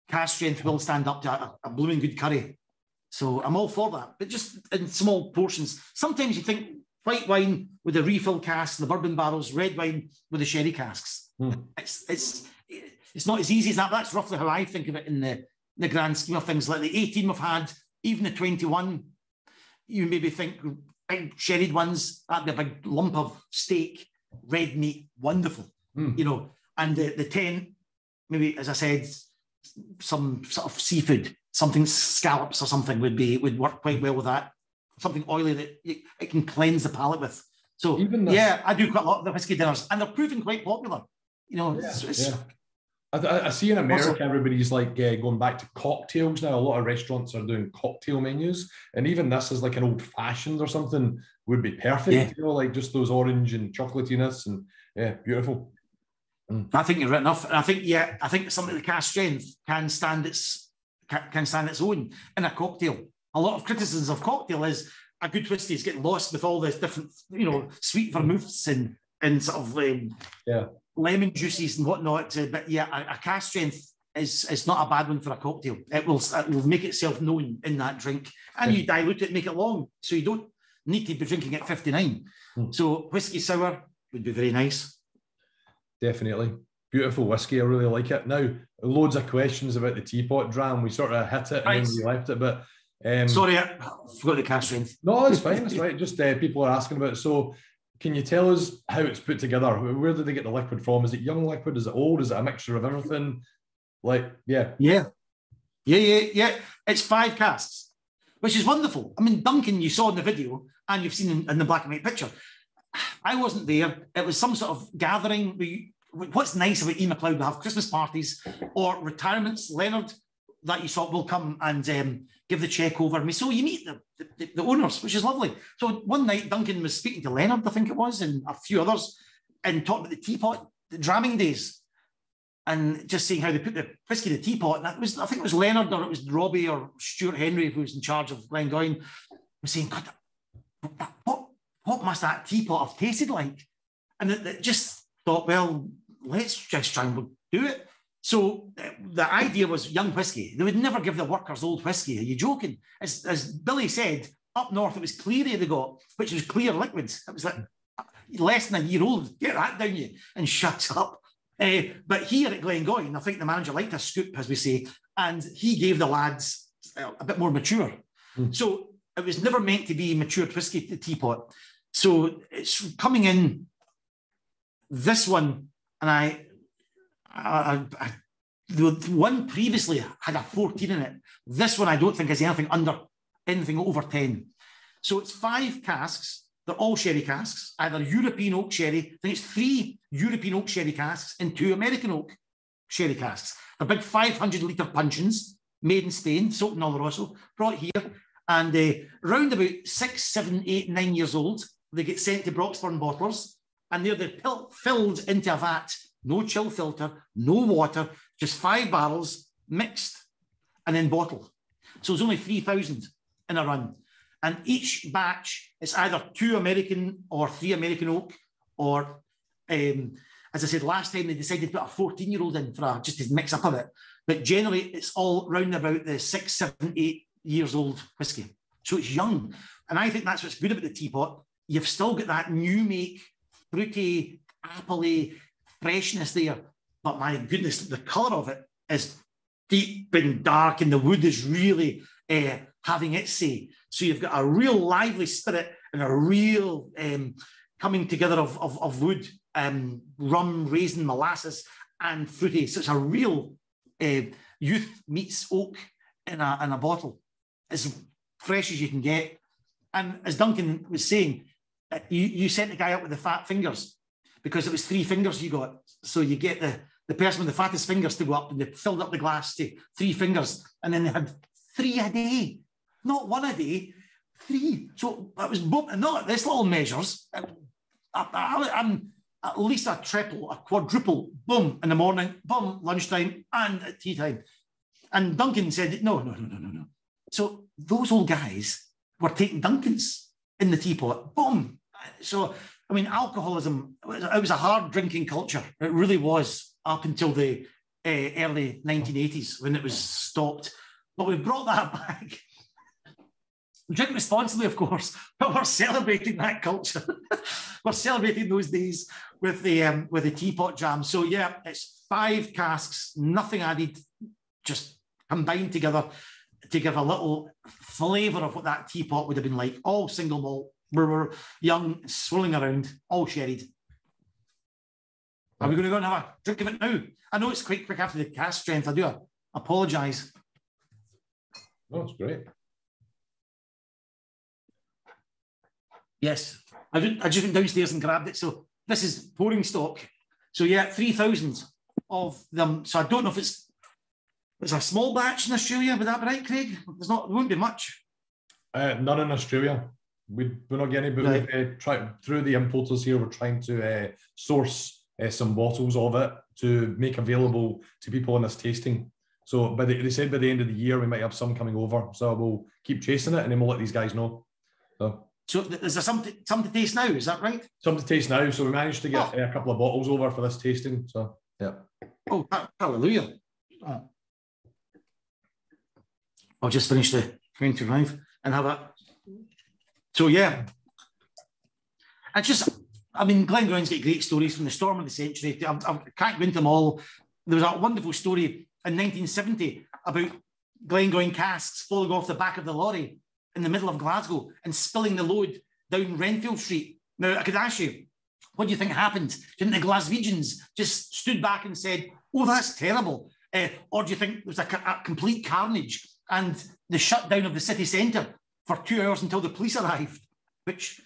cask strength will stand up to a blooming good curry. So I'm all for that, but just in small portions. Sometimes you think white wine with the refill casks, the bourbon barrels, red wine with the sherry casks. It's not as easy as that. That's roughly how I think of it in the grand scheme of things. Like the 18 we've had, even the 21, you maybe think big sherried ones, that'd be a big lump of steak, red meat, wonderful, you know. And the 10, maybe, as I said, some sort of seafood, something scallops or something would work quite well with that. Something oily that it can cleanse the palate with. So yeah, I do quite a lot of the whiskey dinners, and they're proving quite popular. You know, it's I see in America, everybody's like going back to cocktails now. A lot of restaurants are doing cocktail menus, and even this is like an old fashioned or something would be perfect. You know, like just those orange and chocolatiness, and beautiful. I think you're right enough. And I think something like the cask strength can stand its own in a cocktail. A lot of criticisms of cocktail is a good whiskey is getting lost with all this different, you know, sweet vermouths and sort of lemon juices and whatnot. But a cask strength is not a bad one for a cocktail. It will make itself known in that drink, and you dilute it, make it long, so you don't need to be drinking at 59. So whiskey sour would be very nice. Definitely. Beautiful whiskey. I really like it. Now, loads of questions about the teapot dram. We sort of hit it and then we left it, but sorry, I forgot the cask strength. No, it's fine. It's right. Just people are asking about it. So can you tell us how it's put together? Where did they get the liquid from? Is it young liquid? Is it old? Is it a mixture of everything? Yeah. It's 5 casks, which is wonderful. I mean, Duncan, you saw in the video and you've seen in the black and white picture. I wasn't there. It was some sort of gathering. What's nice about E. McLeod, we have Christmas parties or retirements. Leonard, that you saw, will come and give the check over me. So you meet the owners, which is lovely. So one night, Duncan was speaking to Leonard, I think it was, and a few others, and talking about the teapot, the dramming days, and just saying how they put the whiskey in the teapot. And I think it was Leonard, or it was Robbie or Stuart Henry, who was in charge of Glengoyne, was saying, God, what must that teapot have tasted like? And it just thought, well, let's just try and do it. So the idea was young whiskey. They would never give the workers old whiskey. Are you joking? As Billy said, up north it was Cleary they got, which was clear liquids. It was like less than a year old. Get that down you and shut up. But here at Glengoyne, I think the manager liked a scoop, as we say, and he gave the lads a bit more mature. So it was never meant to be matured whiskey, the teapot. So it's coming in this one, and the one previously had a 14 in it. This one I don't think has anything over 10. So it's 5 casks. They're all sherry casks, either European oak sherry. I think it's 3 European oak sherry casks and 2 American oak sherry casks. They're big 500-litre puncheons, made in Spain, soaked in Oloroso, brought here, and round about 6, 7, 8, 9 years old, they get sent to Broxburn bottlers, and they're filled into a vat, no chill filter, no water, just 5 barrels mixed and then bottled. So it's only 3,000 in a run. And each batch is either 2 American or 3 American oak, or as I said last time, they decided to put a 14-year-old in for just to mix up a bit. But generally, it's all round about the 6, 7, 8 years old whiskey. So it's young. And I think that's what's good about the teapot. You've still got that new make, fruity, appley freshness there. But my goodness, the colour of it is deep and dark, and the wood is really having its say. So you've got a real lively spirit and a real coming together of wood, rum, raisin, molasses, and fruity. So it's a real youth meets oak in a bottle. As fresh as you can get. And as Duncan was saying, you sent the guy up with the fat fingers because it was 3 fingers you got. So you get the person with the fattest fingers to go up, and they filled up the glass to 3 fingers, and then they had 3 a day. Not 1 a day, 3. So that was not this little measures. I'm at least a triple, a quadruple, boom, in the morning, boom, lunchtime, and at tea time. And Duncan said, no. So those old guys were taking Duncans in the teapot, boom. So, I mean, alcoholism, it was a hard drinking culture. It really was up until the early 1980s when it was stopped. But we've brought that back. Drink responsibly, of course, but we're celebrating that culture. We're celebrating those days with the teapot jam. So yeah, it's 5 casks, nothing added, just combined together to give a little flavour of what that teapot would have been like. All single malt, we're young, swirling around, all sherried. Are we going to go and have a drink of it now? I know it's quite quick after the cask strength. I do apologise. Oh, it's great. Yes, I just went downstairs and grabbed it. So this is pouring stock. So yeah, 3,000 of them. So I don't know if it's a small batch in Australia. Would that be right, Craig? There won't be much. None in Australia. We're not getting any, but Right. we've tried through the importers here. We're trying to source some bottles of it to make available to people in this tasting. So, they said by the end of the year we might have some coming over. So we'll keep chasing it, and then we'll let these guys know. So is there some to taste now? Is that right? Some to taste now. So we managed to get a couple of bottles over for this tasting. So yeah. Oh, hallelujah! I'll just finish the 25 and have it. So yeah, Glengoyne's got great stories from the storm of the century. I can't go into them all. There was a wonderful story in 1970 about Glengoyne casks falling off the back of the lorry in the middle of Glasgow and spilling the load down Renfield Street. Now, I could ask you, what do you think happened? Didn't the Glaswegians just stood back and said, oh, that's terrible? Or do you think there was a complete carnage and the shutdown of the city centre for 2 hours until the police arrived, which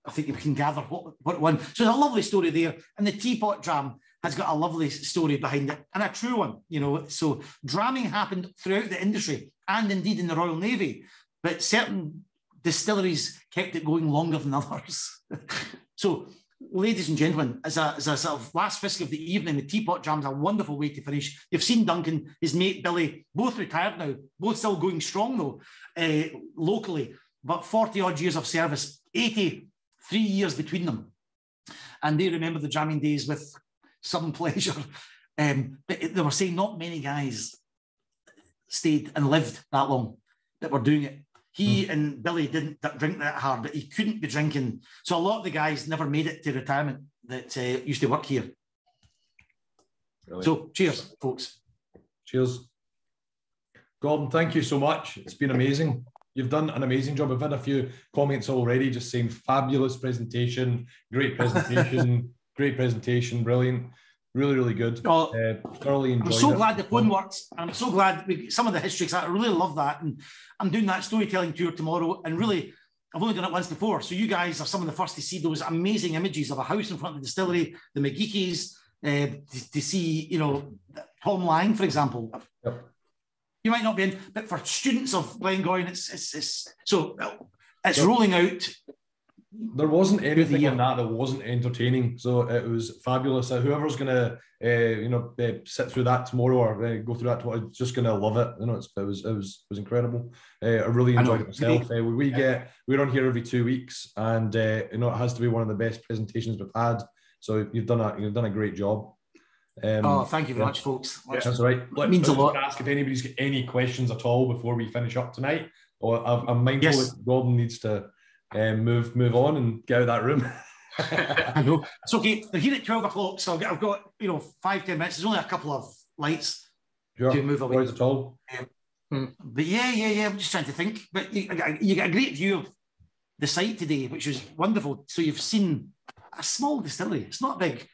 I think you can gather what one. So there's a lovely story there. And the teapot dram has got a lovely story behind it, and a true one, you know. So dramming happened throughout the industry and indeed in the Royal Navy, but certain distilleries kept it going longer than others. So, ladies and gentlemen, as a sort of last whisky of the evening, the teapot dram's a wonderful way to finish. You've seen Duncan, his mate Billy, both retired now, both still going strong though, locally, but 40 odd years of service, 83 years between them. And they remember the jamming days with some pleasure. But they were saying not many guys stayed and lived that long that were doing it. He and Billy didn't drink that hard, but he couldn't be drinking. So a lot of the guys never made it to retirement that used to work here. Brilliant. So cheers, folks. Cheers. Gordon, thank you so much. It's been amazing. You've done an amazing job. I've had a few comments already just saying fabulous presentation, great presentation, great presentation, brilliant. Really, really good. Thoroughly enjoyed it. I'm so glad the phone works. I'm so glad some of the history, I really love that. And I'm doing that storytelling tour tomorrow. And really, I've only done it once before. So you guys are some of the first to see those amazing images of a house in front of the distillery, the McGeekeys, to see, you know, Tom Lang, for example. Yep. You might not be in, but for students of Glengoyne, it's rolling out. There wasn't anything in that wasn't entertaining, so it was fabulous. Whoever's going to, sit through that tomorrow or go through that tomorrow, is just going to love it. You know, it was incredible. I really enjoyed it myself. We're on here every 2 weeks, and it has to be one of the best presentations we've had. So you've done a great job. Thank you very much, folks. That's right. It means a lot. Ask if anybody's got any questions at all before we finish up tonight. Or I'm mindful that Gordon needs to move on and get out of that room. I know. It's okay. They're here at 12 o'clock, so I've got 5-10 minutes. There's only a couple of lights to move away. At all. But yeah. I'm just trying to think. But you get a great view of the site today, which was wonderful. So you've seen a small distillery. It's not big.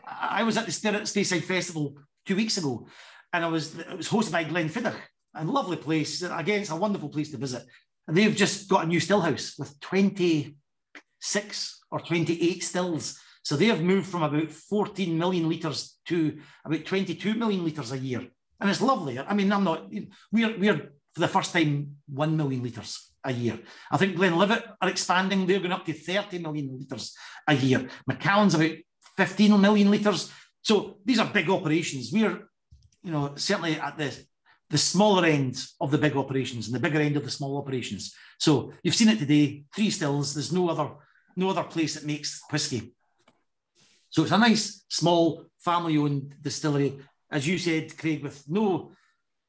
I was at the Speyside Festival 2 weeks ago, and it was hosted by Glenfiddich, a lovely place. Again, it's a wonderful place to visit. And they've just got a new still house with 26 or 28 stills. So they have moved from about 14 million litres to about 22 million litres a year. And it's lovely. I mean, we're for the first time 1 million litres a year. I think Glenlivet are expanding. They're going up to 30 million litres a year. Macallan's about 15 million litres. So these are big operations. We're, certainly at the smaller end of the big operations and the bigger end of the small operations. So you've seen it today, 3 stills. There's no other place that makes whiskey. So it's a nice, small, family-owned distillery, as you said, Craig, with no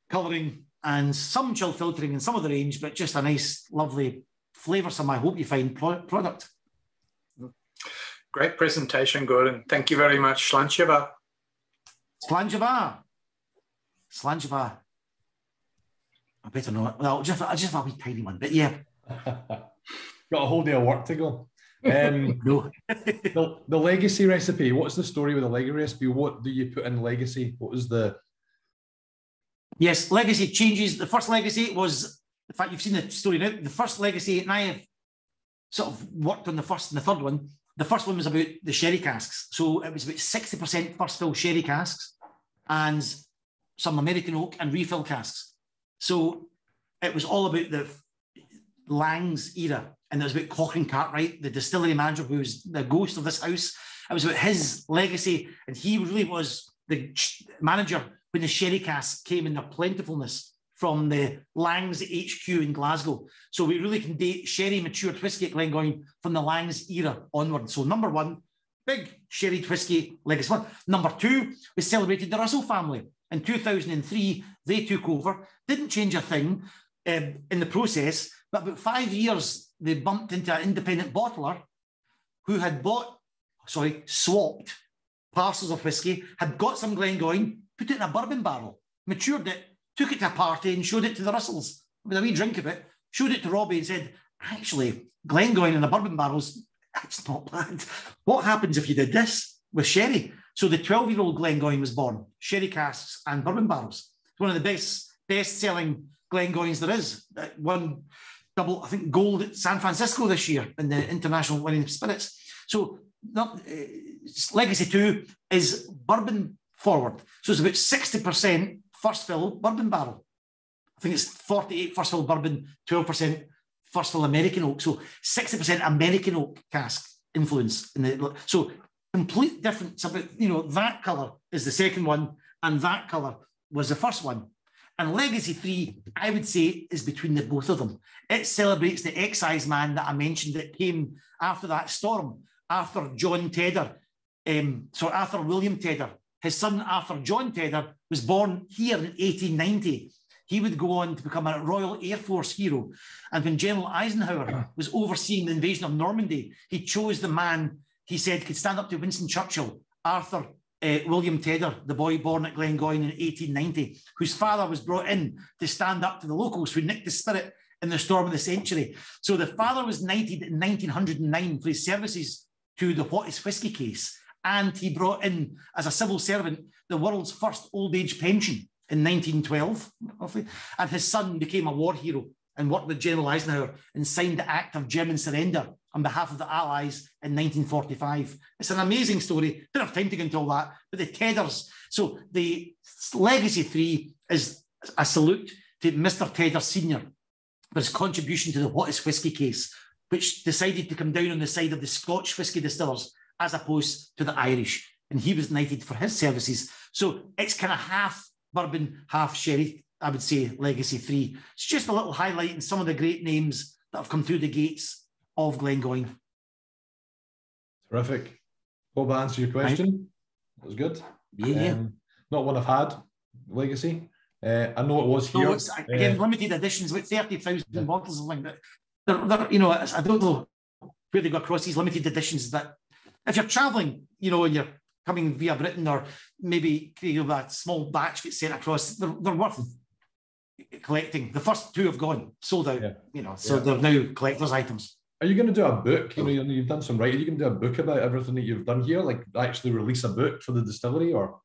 colouring and some chill filtering in some of the range, but just a nice, lovely, flavoursome, I hope you find, product. Great presentation, Gordon. Thank you very much. Slanjava. Slanjava. I better not. Well, just a wee tiny one, but yeah. Got a whole day of work to go. No. the legacy recipe. What's the story with the legacy recipe? What do you put in legacy? What was the... Yes, legacy changes. The first legacy was, in fact, you've seen the story now. The first legacy, and I have sort of worked on the first and the third one, the first one was about the sherry casks. So it was about 60% first fill sherry casks and some American oak and refill casks. So it was all about the Lang's era, and it was about Cochrane Cartwright, the distillery manager who was the ghost of this house. It was about his legacy, and he really was the manager when the sherry casks came in their plentifulness from the Lang's HQ in Glasgow. So we really can date sherry matured whiskey at Glengoyne from the Lang's era onward. So number one, big sherry whiskey legacy one. Number two, we celebrated the Russell family. In 2003, they took over, didn't change a thing in the process, but about 5 years, they bumped into an independent bottler who had swapped parcels of whiskey, had got some Glengoyne, put it in a bourbon barrel, matured it, took it to a party and showed it to the Russells with a wee drink of it, showed it to Robbie and said, actually, Glengoyne in a bourbon barrel's, that's not bad. What happens if you did this with sherry? So the 12-year-old Glengoyne was born, sherry casks and bourbon barrels. It's one of the best-selling Glengoynes there is. Won double, I think, gold at San Francisco this year in the International Winning Spirits. So Legacy 2 is bourbon forward. So it's about 60% first fill bourbon barrel. I think it's 48 first fill bourbon, 12% first fill American oak. So 60% American oak cask influence. So complete difference. That colour is the second one, and that colour was the first one. And Legacy 3, I would say, is between the both of them. It celebrates the excise man that I mentioned that came after that storm, Arthur William Tedder. His son, Arthur John Tedder, was born here in 1890. He would go on to become a Royal Air Force hero. And when General Eisenhower was overseeing the invasion of Normandy, he chose the man he said could stand up to Winston Churchill, Arthur William Tedder, the boy born at Glengoyne in 1890, whose father was brought in to stand up to the locals who nicked the spirit in the storm of the century. So the father was knighted in 1909 for his services to the What is Whisky case. And he brought in, as a civil servant, the world's first old age pension in 1912. And his son became a war hero and worked with General Eisenhower and signed the Act of German Surrender on behalf of the Allies in 1945. It's an amazing story. Don't have time to go into all that, but the Tedders. So the Legacy 3 is a salute to Mr. Tedder Sr. for his contribution to the What is Whisky case, which decided to come down on the side of the Scotch whisky distillers as opposed to the Irish. And he was knighted for his services. So it's kind of half bourbon, half sherry, I would say, Legacy 3. It's just a little highlight in some of the great names that have come through the gates of Glengoyne. Terrific. Hope I answered your question. That was good. Yeah. Not one I've had, Legacy. I know it was here. No, it's, again, limited editions, about 30,000 bottles of wine. I don't know where they go across these limited editions, but if you're travelling, and you're coming via Britain, or maybe a small batch gets sent across, they're worth collecting. The first two have gone, sold out, so they're now collector's items. Are you going to do a book? You've done some writing. Are you going to do a book about everything that you've done here? Like actually release a book for the distillery, or?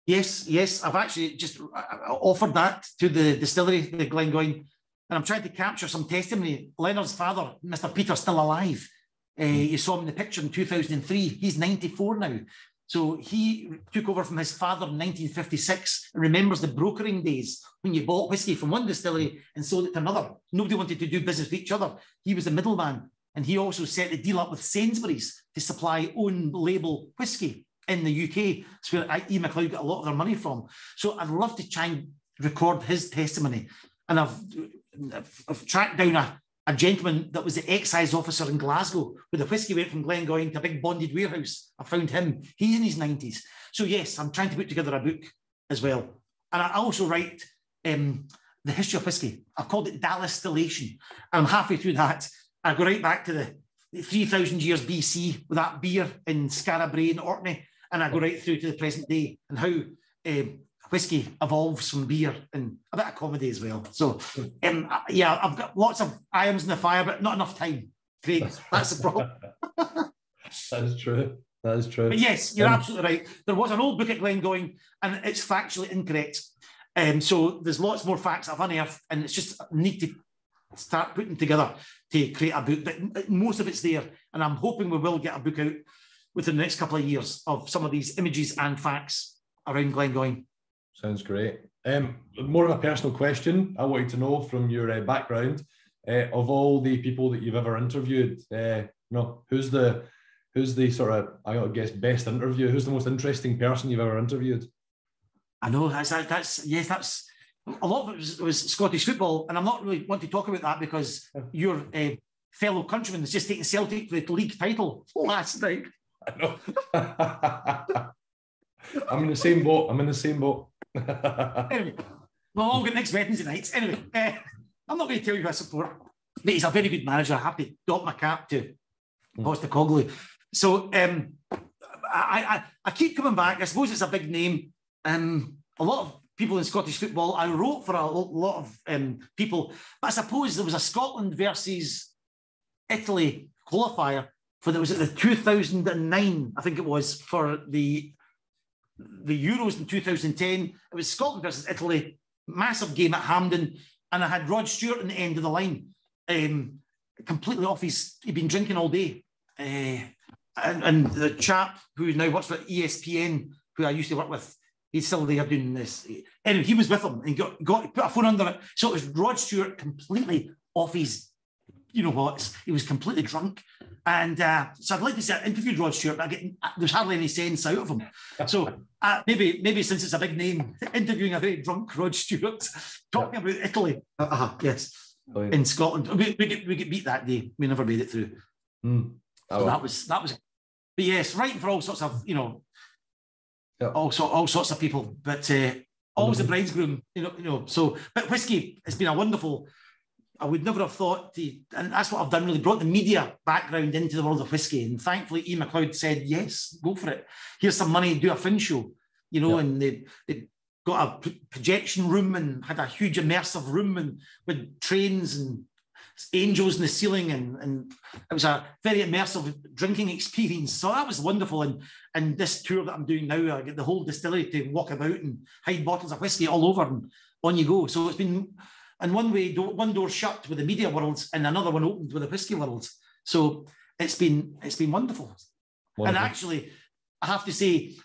Yes. I've actually just offered that to the distillery, the Glengoyne, and I'm trying to capture some testimony. Leonard's father, Mr. Peter's still alive. You saw him in the picture in 2003. He's 94 now. So he took over from his father in 1956 and remembers the brokering days when you bought whiskey from one distillery and sold it to another. Nobody wanted to do business with each other. He was the middleman. And he also set the deal up with Sainsbury's to supply own label whiskey in the UK. It's where E. MacLeod got a lot of their money from. So I'd love to try and record his testimony. And I've tracked down a gentleman that was the excise officer in Glasgow, where the whiskey went from Glengoyne to a big bonded warehouse. I found him. He's in his 90s. So yes, I'm trying to put together a book as well. And I also write the history of whiskey. I've called it Dallistillation. I'm halfway through that. I go right back to the 3,000 years BC with that beer in Scarabray in Orkney. And I go right through to the present day and how whiskey evolves from beer, and a bit of comedy as well. So, I've got lots of irons in the fire, but not enough time, Craig. That's the problem. That is true. But yes, you're absolutely right. There was an old book at Glengoyne, and it's factually incorrect. So there's lots more facts I've unearthed, and it's just need to start putting together to create a book. But most of it's there, and I'm hoping we will get a book out within the next couple of years of some of these images and facts around Glengoyne. Sounds great. More of a personal question. I wanted to know from your background, of all the people that you've ever interviewed, who's the sort of, I guess, best interview? Who's the most interesting person you've ever interviewed? I know that's a lot of it was Scottish football, and I'm not really want to talk about that because your fellow countryman has just taken Celtic to the league title last night. I know. I'm in the same boat. Anyway, we'll all get next Wednesday nights. Anyway, I'm not going to tell you who I support, but he's a very good manager. I have to doff my cap to Postecoglou. So I keep coming back. I suppose it's a big name. A lot of people in Scottish football. I wrote for a lot of people, but I suppose there was a Scotland versus Italy qualifier for was it the 2009? I think it was for the Euros in 2010. It was Scotland versus Italy, massive game at Hampden, and I had Rod Stewart in the end of the line, completely off he'd been drinking all day, and the chap who now works for ESPN, who I used to work with, he's still there doing this. Anyway, he was with him and got put a phone under it. So it was Rod Stewart completely off his, you know what, he was completely drunk. And so I'd like to say I interviewed Rod Stewart, but there's hardly any sense out of him. So maybe since it's a big name, interviewing a very drunk Rod Stewart, talking about Italy. Yes, brilliant. In Scotland. We get beat that day. We never made it through. So that was. But yes, writing for all sorts of, all sorts of people. But always the bridegroom, So, but whiskey has been a wonderful. I would never have thought, and that's what I've done, really brought the media background into the world of whiskey. And thankfully, Ian McLeod said, yes, go for it. Here's some money, do a fin show, and they got a projection room and had a huge immersive room and with trains and angels in the ceiling. And it was a very immersive drinking experience. So that was wonderful. And this tour that I'm doing now, I get the whole distillery to walk about and hide bottles of whiskey all over and on you go. So it's been... And one door shut with the media worlds, and another one opened with the whiskey worlds. So it's been wonderful. And actually, I have to say,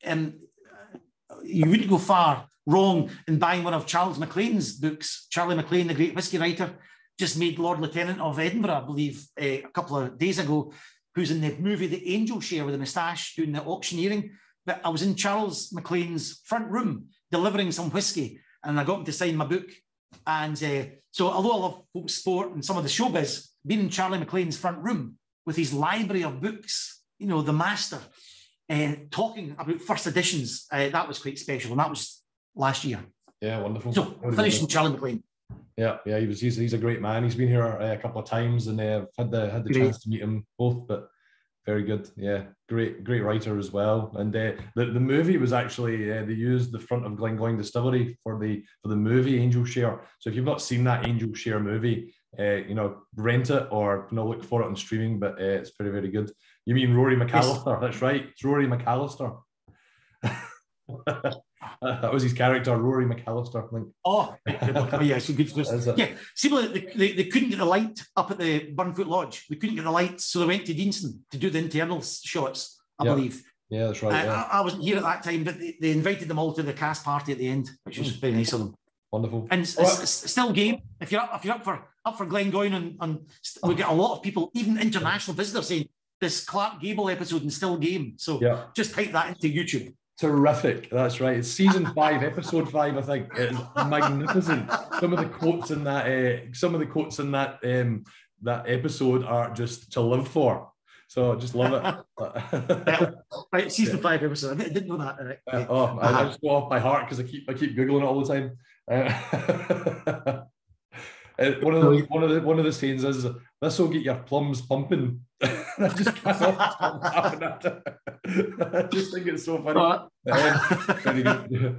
you wouldn't go far wrong in buying one of Charles MacLean's books. Charlie MacLean, the great whiskey writer, just made Lord Lieutenant of Edinburgh, I believe, a couple of days ago, who's in the movie The Angel Share with the moustache doing the auctioneering. But I was in Charles MacLean's front room delivering some whiskey, and I got him to sign my book. And so although I love folk sport and some of the showbiz, being in Charlie MacLean's front room with his library of books, the master, talking about first editions, that was quite special. And that was last year. Yeah, wonderful. So finishing Charlie MacLean. Yeah, he's a great man. He's been here a couple of times, and I've had the chance to meet him both, but very good. Yeah, great writer as well. And the movie was actually they used the front of Glengoyne Distillery for the movie Angel Share. So if you've not seen that Angel Share movie, rent it or look for it on streaming. But it's very, very good. You mean Rory McAllister? Yes. That's right, it's Rory McAllister. That was his character, Rory McAllister, I think. Oh yeah, so good. Yeah, similarly, they couldn't get the light up at the Burnfoot Lodge. They couldn't get the lights, so they went to Deanston to do the internal shots, I believe. Yeah, that's right. I wasn't here at that time, but they invited them all to the cast party at the end, which was very nice of them. Wonderful. And it's still game. If you're up for Glengoyne, and we get a lot of people, even international visitors, saying this Clark Gable episode and still game. So just type that into YouTube. Terrific. That's right. It's season 5, episode 5. I think it's magnificent. Some of the quotes in that that episode are just to live for. So I just love it. Right, season 5 episode. I didn't know that. Right. I just go off by heart because I keep googling it all the time. One of the sayings is, "This will get your plums pumping." I just can't stop laughing at it. I just think it's so funny. Very good.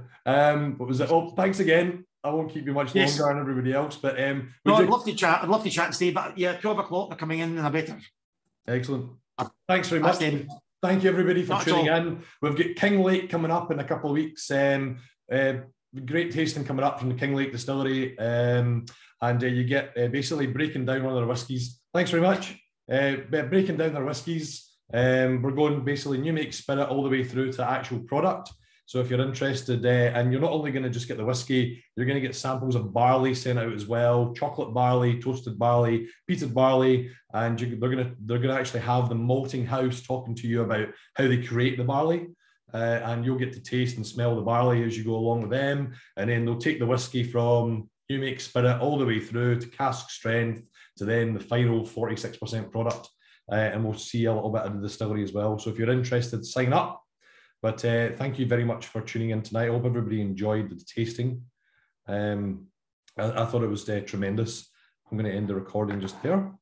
What was it? Oh, thanks again. I won't keep you much longer than everybody else, but I'd love to chat. I'd love to chat and stay, but 12 o'clock they're coming in and I better. Excellent. Thanks very much. Thank you everybody for tuning in. We've got King Lake coming up in a couple of weeks. Great tasting coming up from the King Lake Distillery. and you get basically breaking down one of their whiskies. Thanks very much. Breaking down their whiskies. We're going basically new make spirit all the way through to actual product. So if you're interested, and you're not only going to just get the whiskey, you're going to get samples of barley sent out as well, chocolate barley, toasted barley, peated barley, and they're going to actually have the malting house talking to you about how they create the barley, and you'll get to taste and smell the barley as you go along with them, and then they'll take the whiskey from new make spirit all the way through to cask strength to then the final 46% product, and we'll see a little bit of the distillery as well. So if you're interested, sign up. But thank you very much for tuning in tonight. I hope everybody enjoyed the tasting. I thought it was tremendous. I'm going to end the recording just there.